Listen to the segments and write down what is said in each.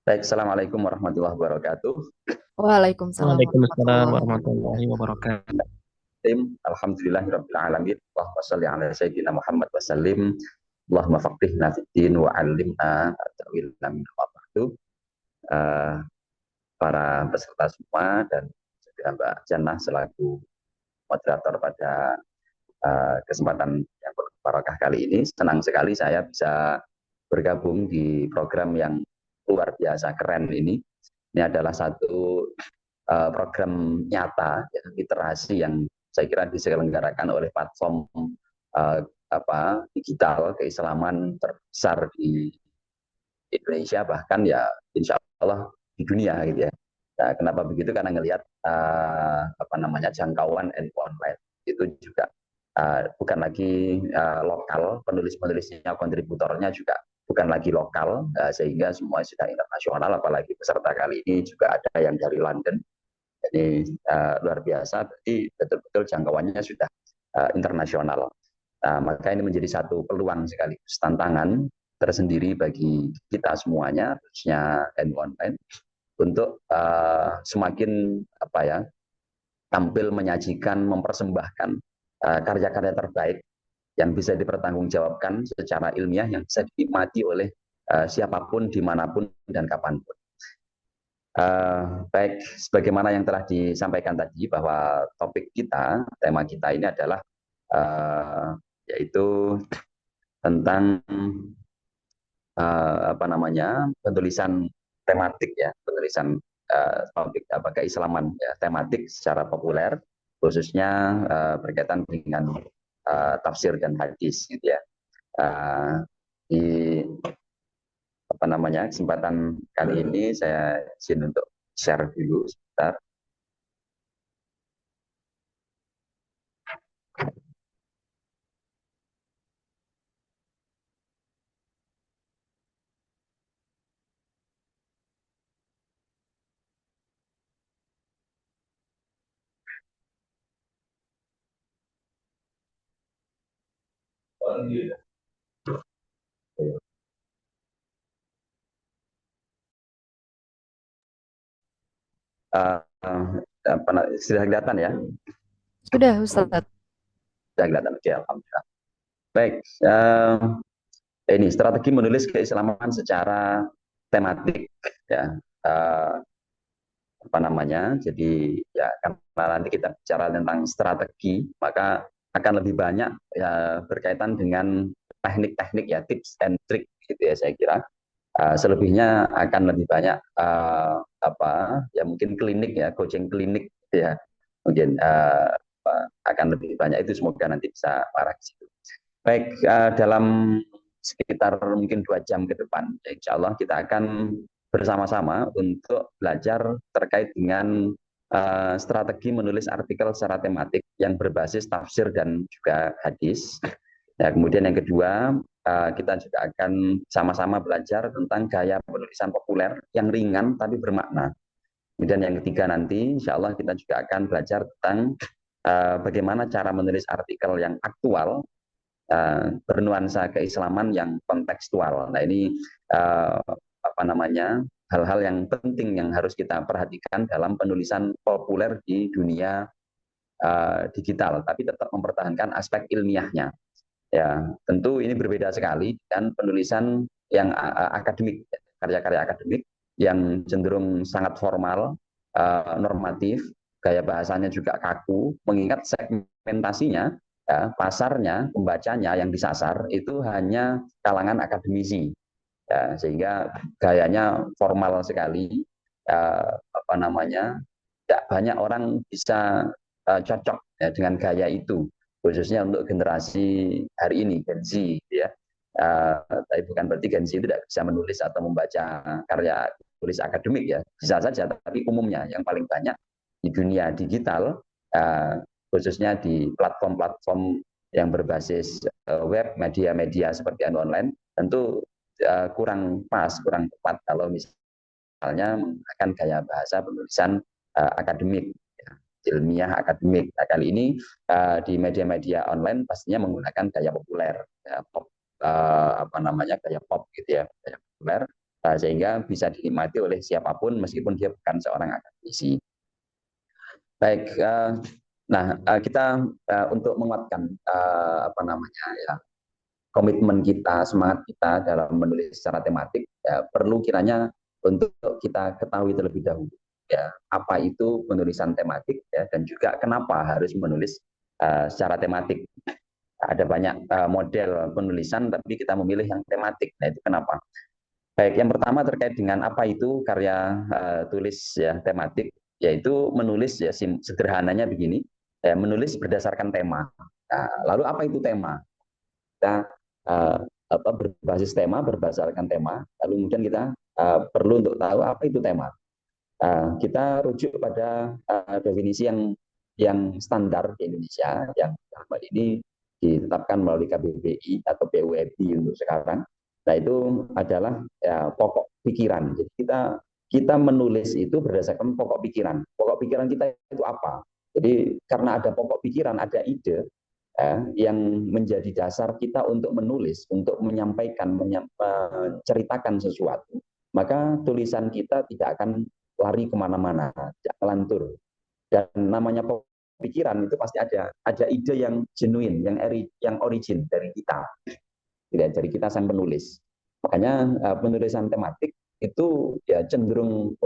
Baik, Assalamualaikum warahmatullahi wabarakatuh. Waalaikumsalam Waalaikumsalam warahmatullahi warahmatullahi wabarakatuh. wabarakatuh. Alhamdulillahirabbil alamin. Allahumma shalli ala sayyidina Muhammad wa sallim. Allahumma faqihna fid din wa 'allimna ta'wilna min ba'du. Eh, para peserta semua dan juga Mbak Jannah selaku moderator pada kesempatan yang berbarakah kali ini. Senang sekali saya bisa bergabung di program yang luar biasa keren ini. Ini adalah satu program nyata ya, literasi yang saya kira diselenggarakan oleh platform uh, digital keislaman terbesar di Indonesia, bahkan ya insya Allah di dunia gitu ya. Nah, kenapa begitu? Karena ngelihat jangkauan NU online itu juga bukan lagi lokal, penulis-penulisnya, kontributornya juga bukan lagi lokal, sehingga semua sudah internasional. Apalagi peserta kali ini juga ada yang dari London. Jadi luar biasa, berarti betul-betul jangkauannya sudah internasional. Maka ini menjadi satu peluang sekaligus tantangan tersendiri bagi kita semuanya, khususnya NU Online, untuk semakin tampil menyajikan, mempersembahkan karya-karya terbaik yang bisa dipertanggungjawabkan secara ilmiah, yang bisa dinikmati oleh siapapun, dimanapun, dan kapanpun. Baik, sebagaimana yang telah disampaikan tadi bahwa topik kita, tema kita ini adalah yaitu tentang penulisan tematik ya, penulisan topik keislaman ya, tematik secara populer, khususnya berkaitan dengan tafsir dan hadis gitu ya. Di kesempatan kali ini saya izin untuk share dulu sebentar. Uh, sudah kelihatan ya? Sudah, Ustadz. Sudah kelihatan, oke, alhamdulillah. Baik, ini strategi menulis keislaman secara tematik ya. Uh, Jadi ya karena nanti kita bicara tentang strategi, maka akan lebih banyak ya berkaitan dengan teknik-teknik ya, tips and trick gitu ya saya kira. Selebihnya akan lebih banyak ya mungkin klinik ya, coaching klinik gitu ya, mungkin akan lebih banyak itu, semoga nanti bisa arah ke situ. Baik, dalam sekitar mungkin 2 jam ke depan, insya Allah kita akan bersama-sama untuk belajar terkait dengan strategi menulis artikel secara tematik yang berbasis tafsir dan juga hadis. Ya, kemudian yang kedua, kita juga akan sama-sama belajar tentang gaya penulisan populer yang ringan tapi bermakna. Kemudian yang ketiga nanti, insya Allah kita juga akan belajar tentang bagaimana cara menulis artikel yang aktual, bernuansa keislaman yang kontekstual. Nah ini hal-hal yang penting yang harus kita perhatikan dalam penulisan populer di dunia digital, tapi tetap mempertahankan aspek ilmiahnya. Ya, tentu ini berbeda sekali dengan penulisan yang akademik, karya-karya akademik yang cenderung sangat formal, normatif, gaya bahasanya juga kaku, mengingat segmentasinya, ya, pasarnya, pembacanya yang disasar itu hanya kalangan akademisi, ya, sehingga gayanya formal sekali, tidak banyak orang bisa cocok ya, dengan gaya itu, khususnya untuk generasi hari ini, Gen Z ya. Tapi bukan berarti Gen Z itu tidak bisa menulis atau membaca karya tulis akademik ya, bisa saja, tapi umumnya yang paling banyak di dunia digital, khususnya di platform-platform yang berbasis web, media-media seperti online, tentu kurang pas, kurang tepat kalau misalnya menggunakan gaya bahasa penulisan akademik, ya, ilmiah akademik. Nah, kali ini di media-media online pastinya menggunakan gaya populer, ya, pop, gaya pop gitu ya, gaya populer. sehingga bisa dinikmati oleh siapapun meskipun dia bukan seorang akademisi. Baik, kita untuk menguatkan apa namanya ya komitmen kita, semangat kita dalam menulis secara tematik, ya, perlu kiranya untuk kita ketahui terlebih dahulu ya apa itu penulisan tematik ya, dan juga kenapa harus menulis secara tematik. Ada banyak model penulisan, tapi kita memilih yang tematik. Nah, itu kenapa? Baik, yang pertama terkait dengan apa itu karya tulis ya tematik, yaitu menulis ya sederhananya begini, ya, menulis berdasarkan tema. Nah, lalu apa itu tema? Kita uh, berbasis tema, berdasarkan tema, lalu kemudian kita perlu untuk tahu apa itu tema. Kita rujuk pada definisi yang standar di Indonesia, yang hal ini ditetapkan melalui KBBI atau PUEB untuk sekarang. Nah, itu adalah ya, pokok pikiran. Jadi kita menulis itu berdasarkan pokok pikiran. Pokok pikiran kita itu apa? Jadi karena ada pokok pikiran, ada ide yang menjadi dasar kita untuk menulis, untuk menyampaikan, menceritakan sesuatu, maka tulisan kita tidak akan lari kemana-mana, tidak melantur. Dan namanya pikiran itu pasti ada ide yang genuine, yang origin dari kita, dari kita sang penulis. Makanya penulisan tematik itu ya cenderung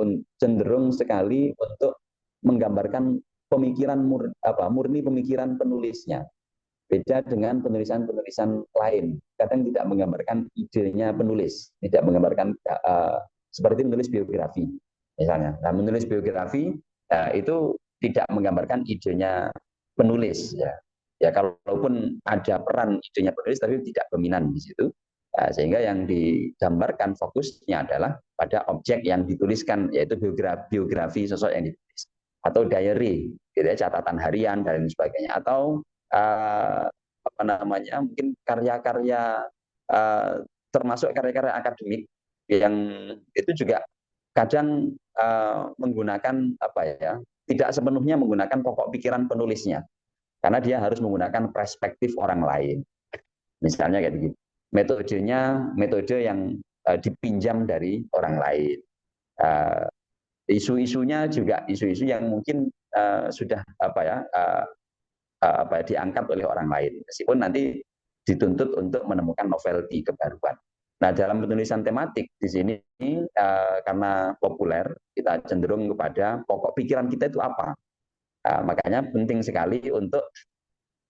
sekali untuk menggambarkan pemikiran murni pemikiran penulisnya. Beda dengan penulisan-penulisan lain, kadang tidak menggambarkan idenya penulis, tidak menggambarkan seperti menulis biografi misalnya. Nah, menulis biografi itu tidak menggambarkan idenya penulis ya. Ya, kalaupun ada peran idenya penulis, tapi tidak dominan di situ. Sehingga yang digambarkan fokusnya adalah pada objek yang dituliskan, yaitu biografi sosok yang ditulis, atau diary, gitu ya, catatan harian dan sebagainya, atau apa namanya mungkin karya-karya termasuk karya-karya akademik yang itu juga kadang menggunakan apa ya, tidak sepenuhnya menggunakan pokok pikiran penulisnya, karena dia harus menggunakan perspektif orang lain. Misalnya kayak begitu. Metode yang dipinjam dari orang lain. Isu-isunya juga isu-isu yang mungkin sudah diangkat oleh orang lain, meskipun nanti dituntut untuk menemukan novelty, kebaruan. Nah, dalam penulisan tematik di sini karena populer, kita cenderung kepada pokok pikiran kita itu apa. Makanya penting sekali untuk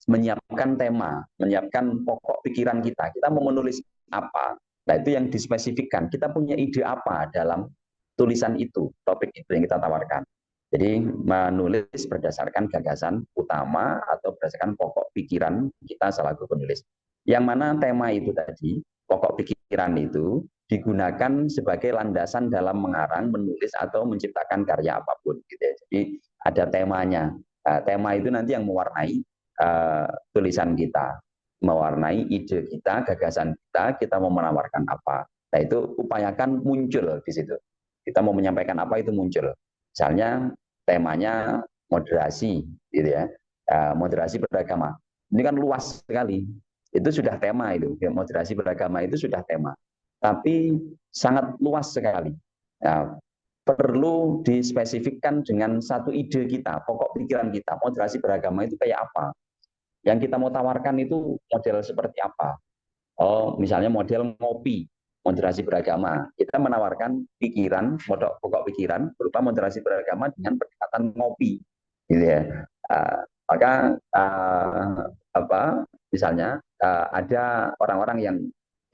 menyiapkan tema, menyiapkan pokok pikiran kita. Kita mau menulis apa? Nah, itu yang dispesifikkan. Kita punya ide apa dalam tulisan itu, topik itu yang kita tawarkan. Jadi menulis berdasarkan gagasan utama atau berdasarkan pokok pikiran kita selaku penulis. Yang mana tema itu tadi, pokok pikiran itu digunakan sebagai landasan dalam mengarang, menulis atau menciptakan karya apapun. Gitu ya. Jadi ada temanya. Tema itu nanti yang mewarnai tulisan kita, mewarnai ide kita, gagasan kita mau menawarkan apa. Nah, itu upayakan muncul di situ. Kita mau menyampaikan apa itu muncul. Misalnya temanya moderasi, gitu ya, moderasi beragama. Ini kan luas sekali. Itu sudah tema itu, moderasi beragama itu sudah tema. Tapi sangat luas sekali. Nah, perlu dispesifikkan dengan satu ide kita, pokok pikiran kita. Moderasi beragama itu kayak apa? Yang kita mau tawarkan itu model seperti apa? Oh, misalnya model ngopi, moderasi beragama. Kita menawarkan pikiran, pokok pikiran berupa moderasi beragama dengan pendekatan ngopi, gitu ya. Maka misalnya ada orang-orang yang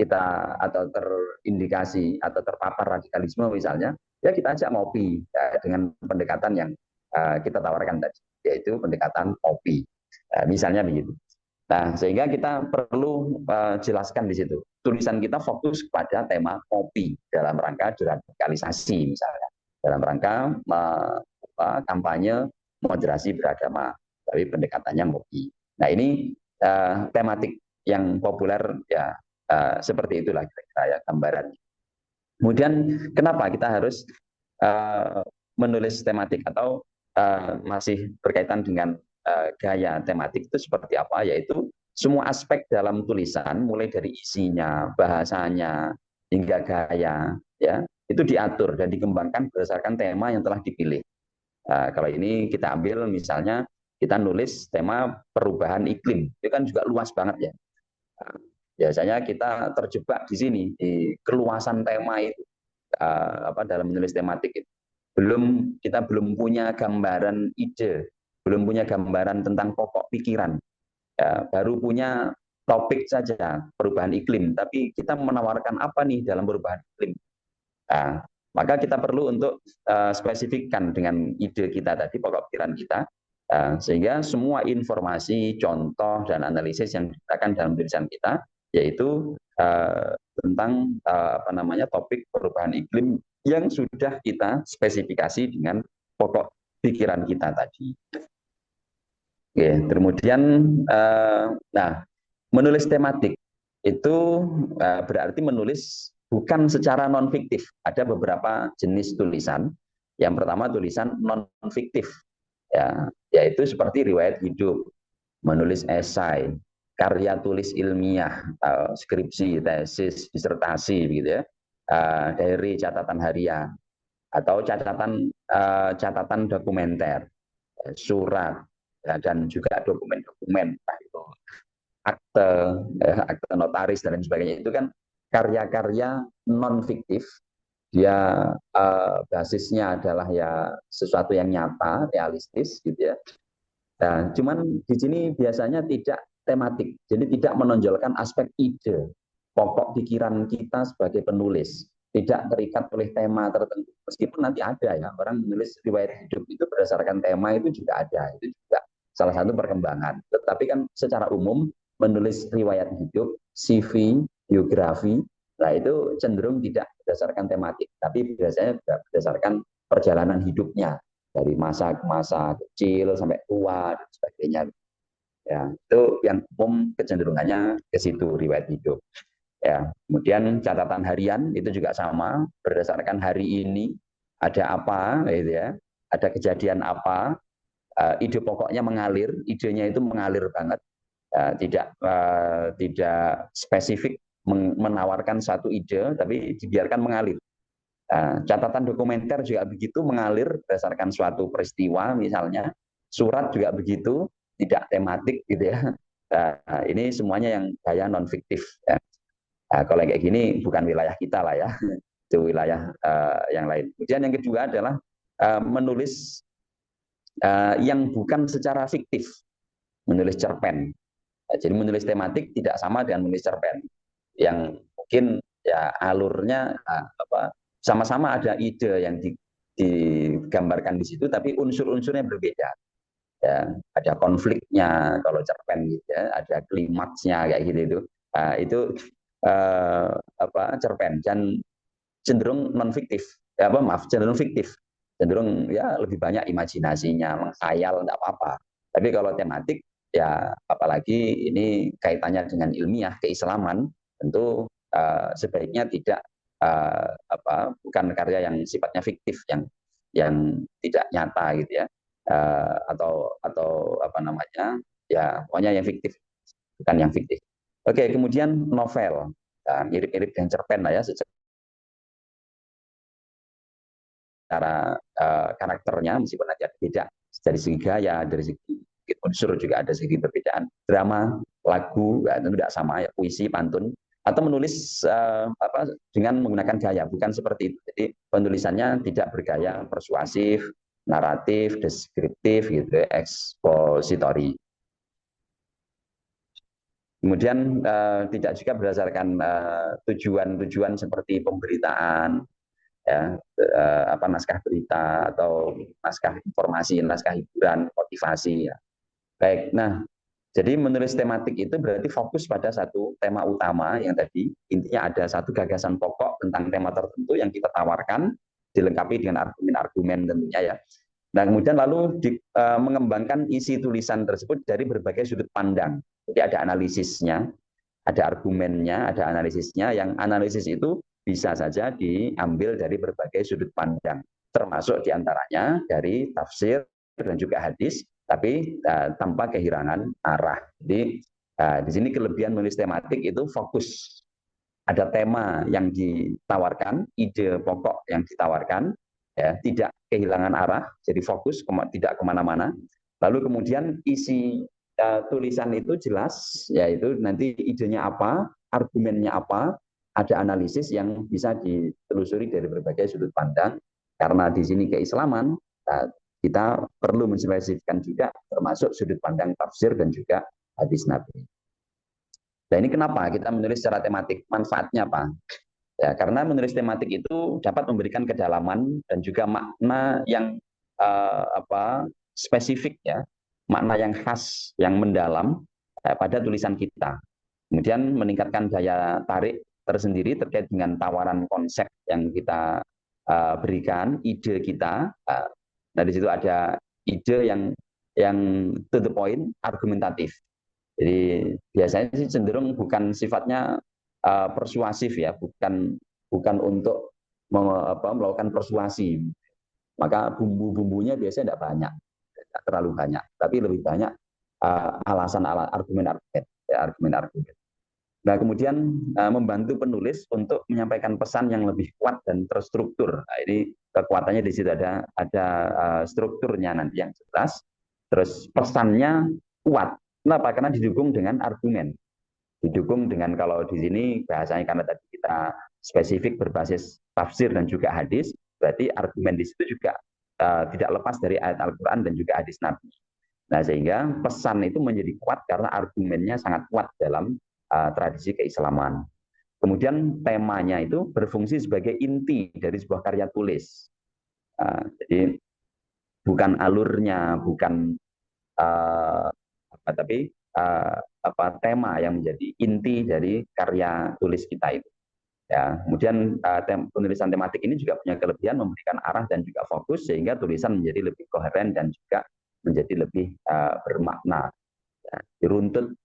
kita atau terindikasi atau terpapar radikalisme misalnya, ya kita ajak ngopi ya, dengan pendekatan yang kita tawarkan tadi, yaitu pendekatan ngopi. Misalnya begitu. Nah, sehingga kita perlu jelaskan di situ. Tulisan kita fokus pada tema kopi dalam rangka deradikalisasi misalnya. Dalam rangka kampanye moderasi beragama, tapi pendekatannya kopi. Nah, ini tematik yang populer ya seperti itulah kira-kira ya gambaran. Kemudian kenapa kita harus menulis tematik atau masih berkaitan dengan gaya tematik itu seperti apa, yaitu semua aspek dalam tulisan mulai dari isinya, bahasanya hingga gaya ya itu diatur dan dikembangkan berdasarkan tema yang telah dipilih. Kalau ini kita ambil misalnya kita nulis tema perubahan iklim, itu kan juga luas banget ya. Biasanya kita terjebak di sini di keluasan tema itu dalam menulis tematik itu. Kita belum punya gambaran ide, belum punya gambaran tentang pokok pikiran. Ya, baru punya topik saja perubahan iklim, tapi kita menawarkan apa nih dalam perubahan iklim? Nah, maka kita perlu untuk spesifikkan dengan ide kita tadi, pokok pikiran kita, sehingga semua informasi, contoh, dan analisis yang digunakan dalam tulisan kita, yaitu tentang topik perubahan iklim yang sudah kita spesifikasi dengan pokok pikiran kita tadi. Oke, kemudian menulis tematik itu berarti menulis bukan secara non fiktif. Ada beberapa jenis tulisan. Yang pertama tulisan non fiktif, ya, yaitu seperti riwayat hidup, menulis esai, karya tulis ilmiah, skripsi, tesis, disertasi, begitu ya, diary, catatan harian, atau catatan dokumenter, surat, dan juga dokumen-dokumen, itu akte, akte notaris dan lain sebagainya. Itu kan karya-karya non fiktif. Dia basisnya adalah ya sesuatu yang nyata, realistis, gitu ya. Nah, cuman di sini biasanya tidak tematik, jadi tidak menonjolkan aspek ide, pokok pikiran kita sebagai penulis, tidak terikat oleh tema tertentu. Meskipun nanti ada ya, orang menulis riwayat hidup itu berdasarkan tema itu juga ada, itu juga salah satu perkembangan. Tetapi kan secara umum menulis riwayat hidup, CV, biografi, nah itu cenderung tidak berdasarkan tematik, tapi biasanya berdasarkan perjalanan hidupnya dari masa ke masa kecil sampai tua dan sebagainya. Ya, itu yang umum kecenderungannya ke situ riwayat hidup. Ya, kemudian catatan harian itu juga sama berdasarkan hari ini ada apa, gitu ya, ada kejadian apa, ide pokoknya mengalir, idenya itu mengalir banget, tidak spesifik menawarkan satu ide, tapi dibiarkan mengalir. Catatan dokumenter juga begitu, mengalir berdasarkan suatu peristiwa misalnya, surat juga begitu, tidak tematik gitu ya. Ini semuanya yang gaya non fiktif. Ya. Kalau kayak gini bukan wilayah kita lah ya, itu wilayah yang lain. Kemudian yang kedua adalah menulis yang bukan secara fiktif, menulis cerpen. Jadi menulis tematik tidak sama dengan menulis cerpen, yang mungkin ya alurnya sama-sama ada ide yang digambarkan di situ, tapi unsur-unsurnya berbeda. Ya, ada konfliknya kalau cerpen gitu ya, ada klimaksnya kayak gitu itu. Itu cerpen dan cenderung non fiktif. Cenderung fiktif. Cenderung ya lebih banyak imajinasinya, menghayal enggak apa-apa. Tapi kalau tematik ya apalagi ini kaitannya dengan ilmiah keislaman, tentu sebaiknya tidak bukan karya yang sifatnya fiktif, yang tidak nyata gitu ya, atau ya pokoknya yang fiktif, bukan yang fiktif. Oke, kemudian novel, mirip-mirip dengan cerpen lah ya secara karakternya, meskipun ada beda dari segi gaya, dari segi unsur juga ada segi perbedaan. Drama, lagu, ya, itu tidak sama ya, puisi, pantun, atau menulis dengan menggunakan gaya, bukan seperti itu. Jadi penulisannya tidak bergaya persuasif, naratif, deskriptif, gitu, ekspositori. Kemudian tidak juga berdasarkan tujuan-tujuan seperti pemberitaan, ya, naskah berita atau naskah informasi, naskah hiburan, motivasi. Ya. Baik, nah jadi menulis tematik itu berarti fokus pada satu tema utama yang tadi intinya ada satu gagasan pokok tentang tema tertentu yang kita tawarkan, dilengkapi dengan argumen-argumen tentunya ya. Nah kemudian lalu mengembangkan isi tulisan tersebut dari berbagai sudut pandang. Jadi ada analisisnya, ada argumennya, ada analisisnya. Yang analisis itu bisa saja diambil dari berbagai sudut pandang, termasuk diantaranya dari tafsir dan juga hadis, tapi tanpa kehilangan arah. Jadi di sini kelebihan menulis tematik itu fokus ada tema yang ditawarkan, ide pokok yang ditawarkan, ya, tidak kehilangan arah, jadi fokus, tidak kemana-mana. Lalu kemudian isi tulisan itu jelas, yaitu nanti idenya apa, argumennya apa, ada analisis yang bisa ditelusuri dari berbagai sudut pandang. Karena di sini keislaman, kita perlu menspesifikkan juga termasuk sudut pandang tafsir dan juga hadis Nabi. Nah ini kenapa kita menulis secara tematik? Manfaatnya apa? Ya, karena menulis tematik itu dapat memberikan kedalaman dan juga makna yang spesifik, ya, makna yang khas, yang mendalam pada tulisan kita. Kemudian meningkatkan daya tarik tersendiri terkait dengan tawaran konsep yang kita berikan, ide kita. Nah di situ ada ide yang to the point, argumentatif. Jadi biasanya sih cenderung bukan sifatnya persuasif, ya, bukan untuk melakukan persuasi. Maka bumbu-bumbunya biasanya tidak banyak, tidak terlalu banyak, tapi lebih banyak argumen-argumen, ya, argumen-argumen. Nah kemudian membantu penulis untuk menyampaikan pesan yang lebih kuat dan terstruktur. Nah, ini kekuatannya di situ ada strukturnya nanti yang jelas, terus pesannya kuat. Kenapa? Karena didukung dengan argumen. Didukung dengan, kalau di sini bahasanya karena tadi kita spesifik berbasis tafsir dan juga hadis, berarti argumen di situ juga tidak lepas dari ayat Al-Quran dan juga hadis Nabi. Nah sehingga pesan itu menjadi kuat karena argumennya sangat kuat dalam tradisi keislaman. Kemudian temanya itu berfungsi sebagai inti dari sebuah karya tulis. Jadi bukan alurnya, bukan tapi tema yang menjadi inti dari karya tulis kita itu. Ya, kemudian penulisan tematik ini juga punya kelebihan memberikan arah dan juga fokus sehingga tulisan menjadi lebih koheren dan juga menjadi lebih bermakna. Ya, diruntut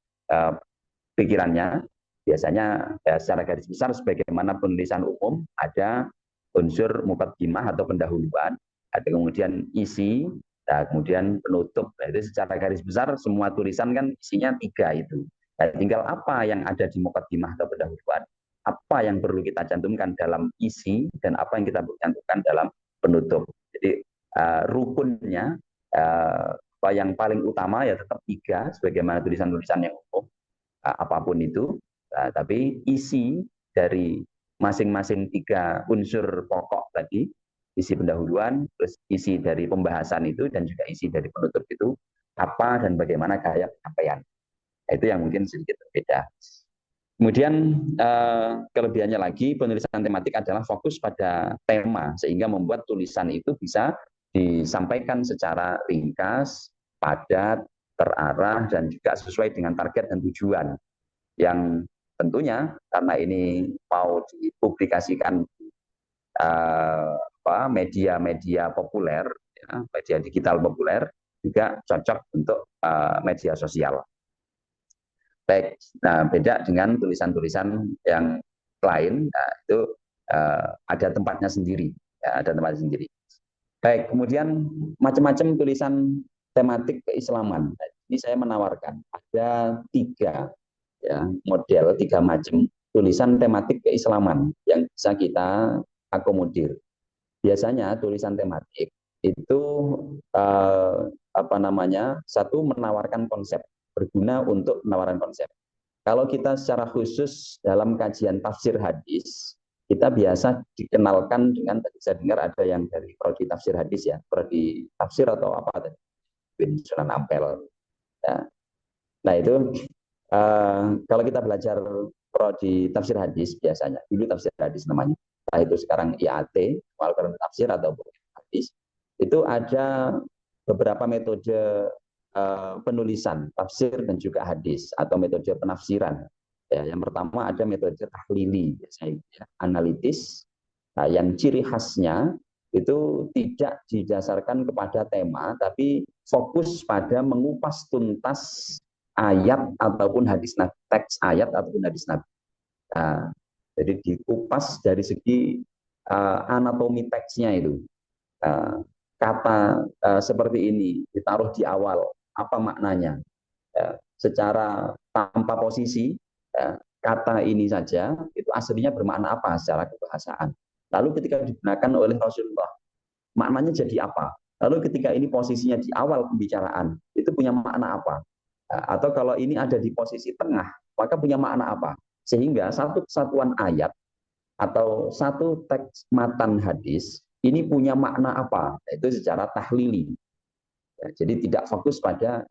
pikirannya biasanya secara garis besar sebagaimana penulisan umum ada unsur muqaddimah atau pendahuluan, ada kemudian isi, nah, kemudian penutup. Nah, itu secara garis besar semua tulisan kan isinya 3 itu. Nah, tinggal apa yang ada di muqaddimah atau pendahuluan, apa yang perlu kita cantumkan dalam isi, dan apa yang kita perlu cantumkan dalam penutup. Jadi rukunnya yang paling utama ya tetap 3 sebagaimana tulisan-tulisan yang umum, apapun itu, tapi isi dari masing-masing 3 unsur pokok tadi, isi pendahuluan, terus isi dari pembahasan itu, dan juga isi dari penutup itu, apa dan bagaimana gaya penyampaian. Nah, itu yang mungkin sedikit berbeda. Kemudian kelebihannya lagi, penulisan tematik adalah fokus pada tema, sehingga membuat tulisan itu bisa disampaikan secara ringkas, padat, terarah, dan juga sesuai dengan target dan tujuan. Yang tentunya karena ini mau dipublikasikan media-media populer, ya, media digital populer, juga cocok untuk media sosial. Baik, nah beda dengan tulisan-tulisan yang lain, nah, itu ada tempatnya sendiri, ya, ada tempatnya sendiri. Baik, kemudian macam-macam tulisan tematik keislaman. Nah, ini saya menawarkan ada 3 ya, model, 3 macam tulisan tematik keislaman yang bisa kita akomodir. Biasanya tulisan tematik itu satu menawarkan konsep, berguna untuk menawarkan konsep. Kalau kita secara khusus dalam kajian tafsir hadis, kita biasa dikenalkan dengan, tadi saya dengar ada yang dari prodi tafsir hadis, ya, prodi tafsir atau apa tadi, bin Sunan Ampel. Ya. Nah itu kalau kita belajar prodi tafsir hadis biasanya, dulu tafsir hadis namanya, nah itu sekarang IAT, Al-Quran Tafsir atau hadis, itu ada beberapa metode penulisan tafsir dan juga hadis atau metode penafsiran. Ya, yang pertama ada metode tahlili, biasanya ya, analitis, nah, yang ciri khasnya itu tidak didasarkan kepada tema, tapi fokus pada mengupas tuntas ayat ataupun hadis Nabi, teks ayat ataupun hadis Nabi. Nah, jadi dikupas dari segi anatomi teksnya itu. Kata seperti ini ditaruh di awal, apa maknanya? Secara tanpa posisi, kata ini saja itu aslinya bermakna apa secara kebahasaan. Lalu ketika digunakan oleh Rasulullah, maknanya jadi apa? Lalu ketika ini posisinya di awal pembicaraan, itu punya makna apa? Atau kalau ini ada di posisi tengah, maka punya makna apa? Sehingga satu kesatuan ayat atau satu teks matan hadis ini punya makna apa? Itu secara tahlili. Ya, jadi tidak fokus pada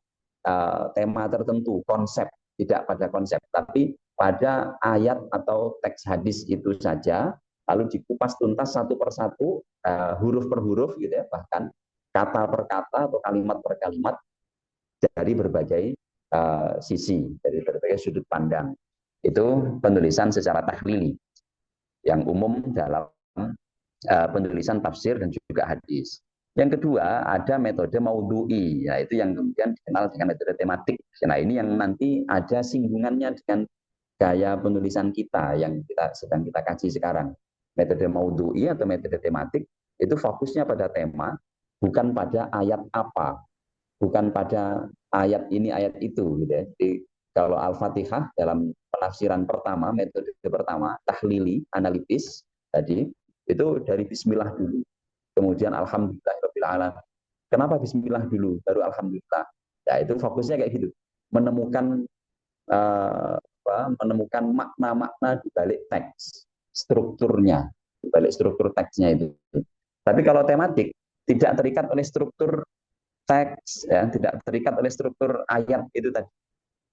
tema tertentu, konsep, tidak pada konsep, tapi pada ayat atau teks hadis itu saja, lalu dikupas tuntas satu persatu, huruf per huruf, gitu ya, bahkan kata per kata atau kalimat per kalimat dari berbagai sisi, dari berbagai sudut pandang. Itu penulisan secara tahlili yang umum dalam penulisan tafsir dan juga hadis. Yang kedua, ada metode maudhu'i, yaitu yang kemudian dikenal dengan metode tematik. Nah, ini yang nanti ada singgungannya dengan gaya penulisan kita yang sedang kita kaji sekarang. Metode maudhu'i atau metode tematik itu fokusnya pada tema, bukan pada ayat apa, bukan pada ayat ini, ayat itu. Gitu ya. Jadi, kalau Al-Fatihah dalam penafsiran pertama, metode pertama, tahlili, analitis, tadi, itu dari bismillah dulu. Kemudian alhamdulillahirabbil. Kenapa bismillah dulu baru alhamdulillah? Ya itu fokusnya kayak gitu. Menemukan menemukan makna-makna di balik teks, strukturnya, di balik struktur teksnya itu. Tapi kalau tematik tidak terikat oleh struktur teks, ya, tidak terikat oleh struktur ayat itu tadi.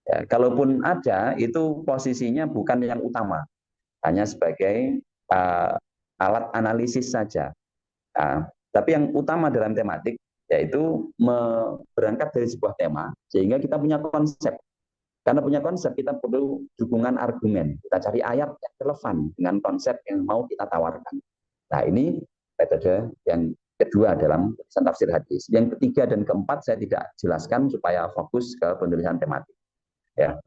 Ya, kalaupun ada, itu posisinya bukan yang utama, hanya sebagai alat analisis saja. Nah, tapi yang utama dalam tematik yaitu berangkat dari sebuah tema sehingga kita punya konsep. Karena punya konsep kita perlu dukungan argumen. Kita cari ayat yang relevan dengan konsep yang mau kita tawarkan. Nah, ini metode yang kedua dalam tulisan tafsir hadis. Yang ketiga dan keempat saya tidak jelaskan supaya fokus ke penulisan tematik. Ya.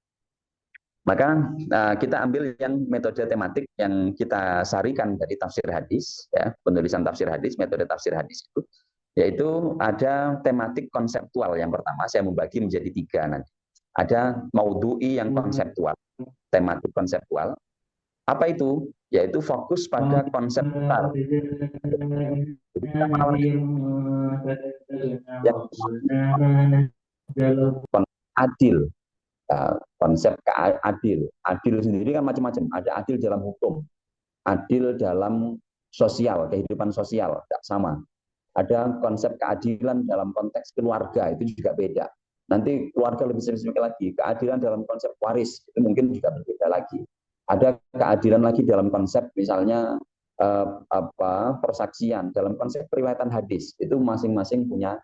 Maka kita ambil yang metode tematik yang kita sarikan dari tafsir hadis, ya, penulisan tafsir hadis, metode tafsir hadis itu, yaitu ada tematik konseptual yang pertama, saya membagi menjadi tiga nanti. Ada maudhu'i yang konseptual, tematik konseptual. Apa itu? Yaitu fokus pada konsep besar. Yang adil, konsep adil. Adil sendiri kan macam-macam. Ada adil dalam hukum, adil dalam sosial, kehidupan sosial, tidak sama. Ada konsep keadilan dalam konteks keluarga, itu juga beda. Nanti keluarga lebih spesifik lagi. Keadilan dalam konsep waris, itu mungkin juga berbeda lagi. Ada keadilan lagi dalam konsep misalnya persaksian, dalam konsep periwayatan hadis, itu masing-masing punya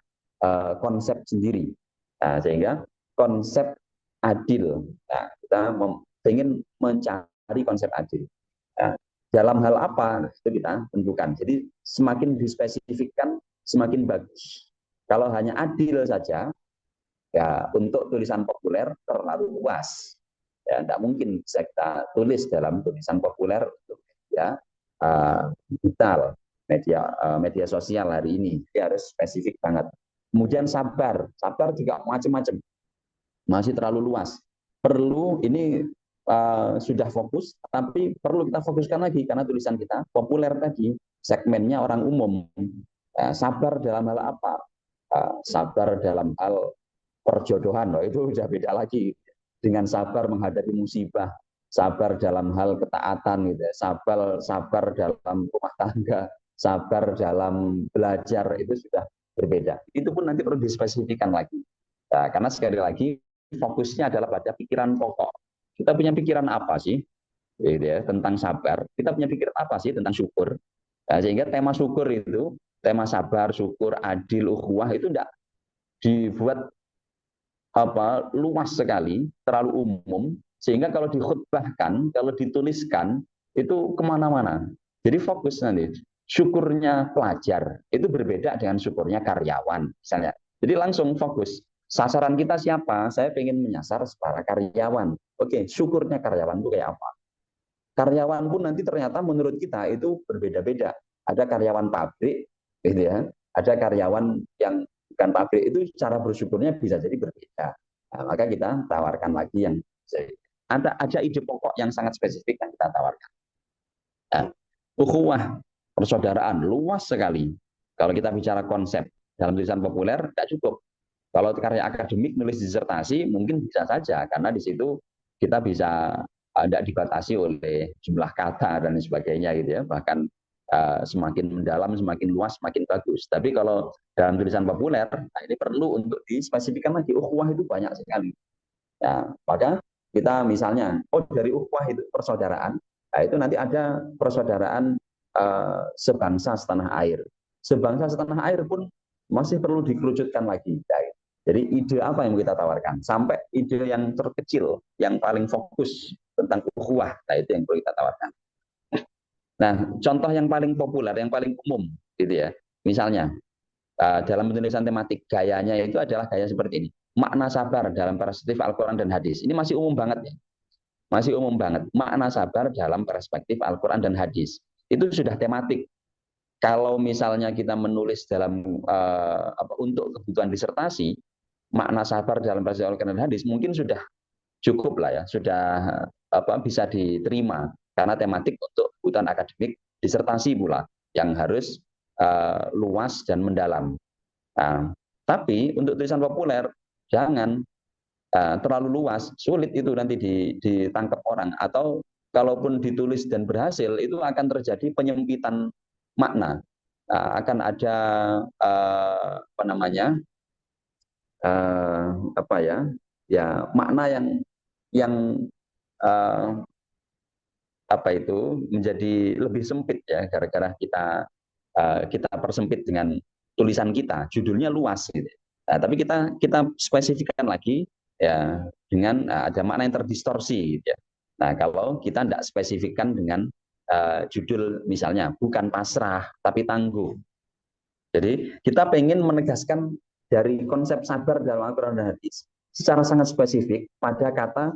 konsep sendiri. Nah, sehingga konsep adil, nah, kita ingin mencari konsep adil. Nah, dalam hal apa itu kita tentukan. Jadi semakin dispesifikkan semakin bagus. Kalau hanya adil saja, ya untuk tulisan populer terlalu luas. Ya, tidak mungkin bisa kita tulis dalam tulisan populer untuk media digital, media sosial hari ini. Jadi harus spesifik banget. Kemudian sabar juga macam-macam, masih terlalu luas. Perlu ini sudah fokus, tapi perlu kita fokuskan lagi karena tulisan kita populer tadi, segmennya orang umum. Sabar dalam hal apa? Sabar dalam hal perjodohan, itu sudah beda lagi. Dengan sabar menghadapi musibah, sabar dalam hal ketaatan, gitu. Sabar dalam rumah tangga, sabar dalam belajar, itu sudah berbeda. Itu pun nanti perlu dispesifikan lagi. Nah, karena sekali lagi fokusnya adalah pada pikiran pokok. Kita punya pikiran apa sih, gitu ya, tentang sabar? Kita punya pikiran apa sih tentang syukur? Nah, sehingga tema syukur itu, tema sabar, syukur, adil, ukhuwah itu tidak dibuat luas sekali, terlalu umum, sehingga kalau dikhutbahkan, kalau dituliskan itu kemana-mana. Jadi fokus nanti. Syukurnya pelajar itu berbeda dengan syukurnya karyawan, misalnya. Jadi langsung fokus. Sasaran kita siapa? Saya ingin menyasar para karyawan. Oke, syukurnya karyawan itu kayak apa? Karyawan pun nanti ternyata menurut kita itu berbeda-beda. Ada karyawan pabrik, gitu ya. Ada karyawan yang bukan pabrik, itu cara bersyukurnya bisa jadi berbeda. Nah, maka kita tawarkan lagi yang ada ide pokok yang sangat spesifik yang kita tawarkan. Nah, ukhuwah persaudaraan luas sekali. Kalau kita bicara konsep dalam tulisan populer tidak cukup. Kalau karya akademik nulis disertasi mungkin bisa saja karena di situ kita bisa tidak dibatasi oleh jumlah kata dan sebagainya gitu ya. Bahkan semakin mendalam, semakin luas, semakin bagus. Tapi kalau dalam tulisan populer, nah ini perlu untuk dispesifikkan lagi. Ukhuwah itu banyak sekali. Nah, maka kita misalnya, dari ukhuwah itu persaudaraan, nah itu nanti ada persaudaraan sebangsa setanah air. Sebangsa setanah air pun masih perlu dikerucutkan lagi. Jadi ide apa yang kita tawarkan? Sampai ide yang terkecil, yang paling fokus tentang ukhuwah, nah itu yang perlu kita tawarkan. Nah, contoh yang paling populer, yang paling umum, gitu ya. Misalnya, dalam penulisan tematik, gayanya itu adalah gaya seperti ini. Makna sabar dalam perspektif Al-Quran dan hadis. Ini masih umum banget ya. Masih umum banget. Makna sabar dalam perspektif Al-Quran dan hadis. Itu sudah tematik. Kalau misalnya kita menulis dalam untuk kebutuhan disertasi, makna sabar dalam bahasa Al-Quran dan hadis mungkin sudah cukup lah ya, sudah bisa diterima karena tematik untuk kebutuhan akademik disertasi pula yang harus luas dan mendalam. Nah, tapi untuk tulisan populer jangan terlalu luas, sulit itu nanti ditangkap orang, atau kalaupun ditulis dan berhasil itu akan terjadi penyempitan makna. Akan ada apa namanya apa ya makna yang apa itu menjadi lebih sempit ya gara-gara kita persempit dengan tulisan kita, judulnya luas gitu. Nah, tapi kita spesifikkan lagi ya dengan ada makna yang terdistorsi gitu ya. Nah, kalau kita tidak spesifikkan dengan judul misalnya bukan pasrah tapi tangguh. Jadi kita pengen menegaskan dari konsep sabar dalam Al-Quran dan hadis secara sangat spesifik pada kata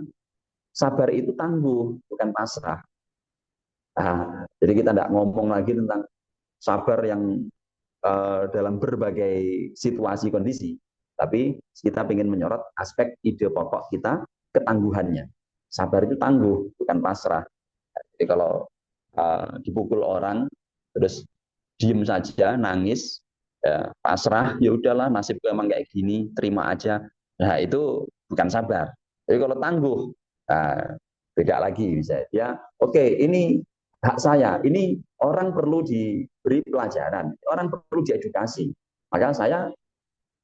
sabar itu tangguh, bukan pasrah. Nah, jadi kita tidak ngomong lagi tentang sabar yang dalam berbagai situasi kondisi, tapi kita ingin menyorot aspek ide pokok kita, ketangguhannya. Sabar itu tangguh, bukan pasrah. Jadi kalau dipukul orang, terus diem saja, nangis, ya, pasrah, ya udahlah nasibku emang kayak gini, terima aja. Nah itu bukan sabar. Jadi kalau tangguh, nah, beda lagi bisa. Ya, oke, ini hak saya. Ini orang perlu diberi pelajaran, orang perlu diedukasi. Maka saya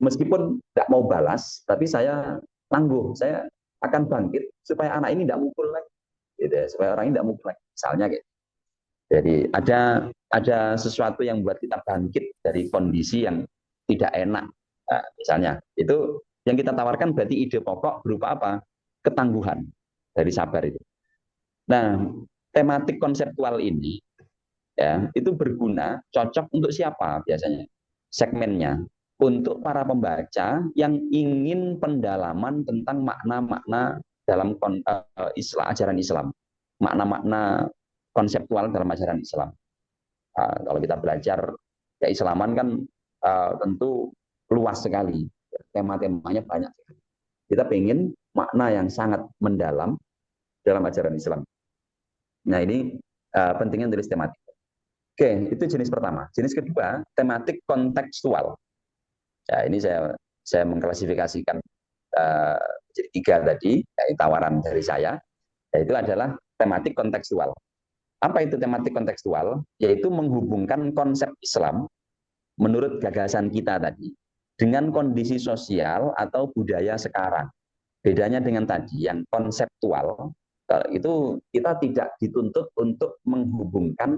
meskipun tidak mau balas, tapi saya tangguh, saya akan bangkit supaya anak ini tidak mukul lagi, gitu ya, supaya orang ini tidak mukul lagi. Misalnya kayak jadi ada sesuatu yang buat kita bangkit dari kondisi yang tidak enak. Nah, misalnya itu yang kita tawarkan berarti ide pokok berupa apa? Ketangguhan dari sabar itu. Nah, tematik konseptual ini ya itu berguna, cocok untuk siapa biasanya? Segmennya untuk para pembaca yang ingin pendalaman tentang makna-makna dalam ajaran Islam, makna-makna konseptual dalam ajaran Islam. Kalau kita belajar keislaman kan tentu luas sekali, tema-temanya banyak. Kita pengen makna yang sangat mendalam dalam ajaran Islam. Nah ini pentingnya tulis tematik. Oke, itu jenis pertama. Jenis kedua, tematik kontekstual. Ya, ini saya mengklasifikasikan jadi 3 tadi, tawaran dari saya, yaitu adalah tematik kontekstual. Apa itu tematik kontekstual? Yaitu menghubungkan konsep Islam menurut gagasan kita tadi dengan kondisi sosial atau budaya sekarang. Bedanya dengan tadi yang konseptual, itu kita tidak dituntut untuk menghubungkan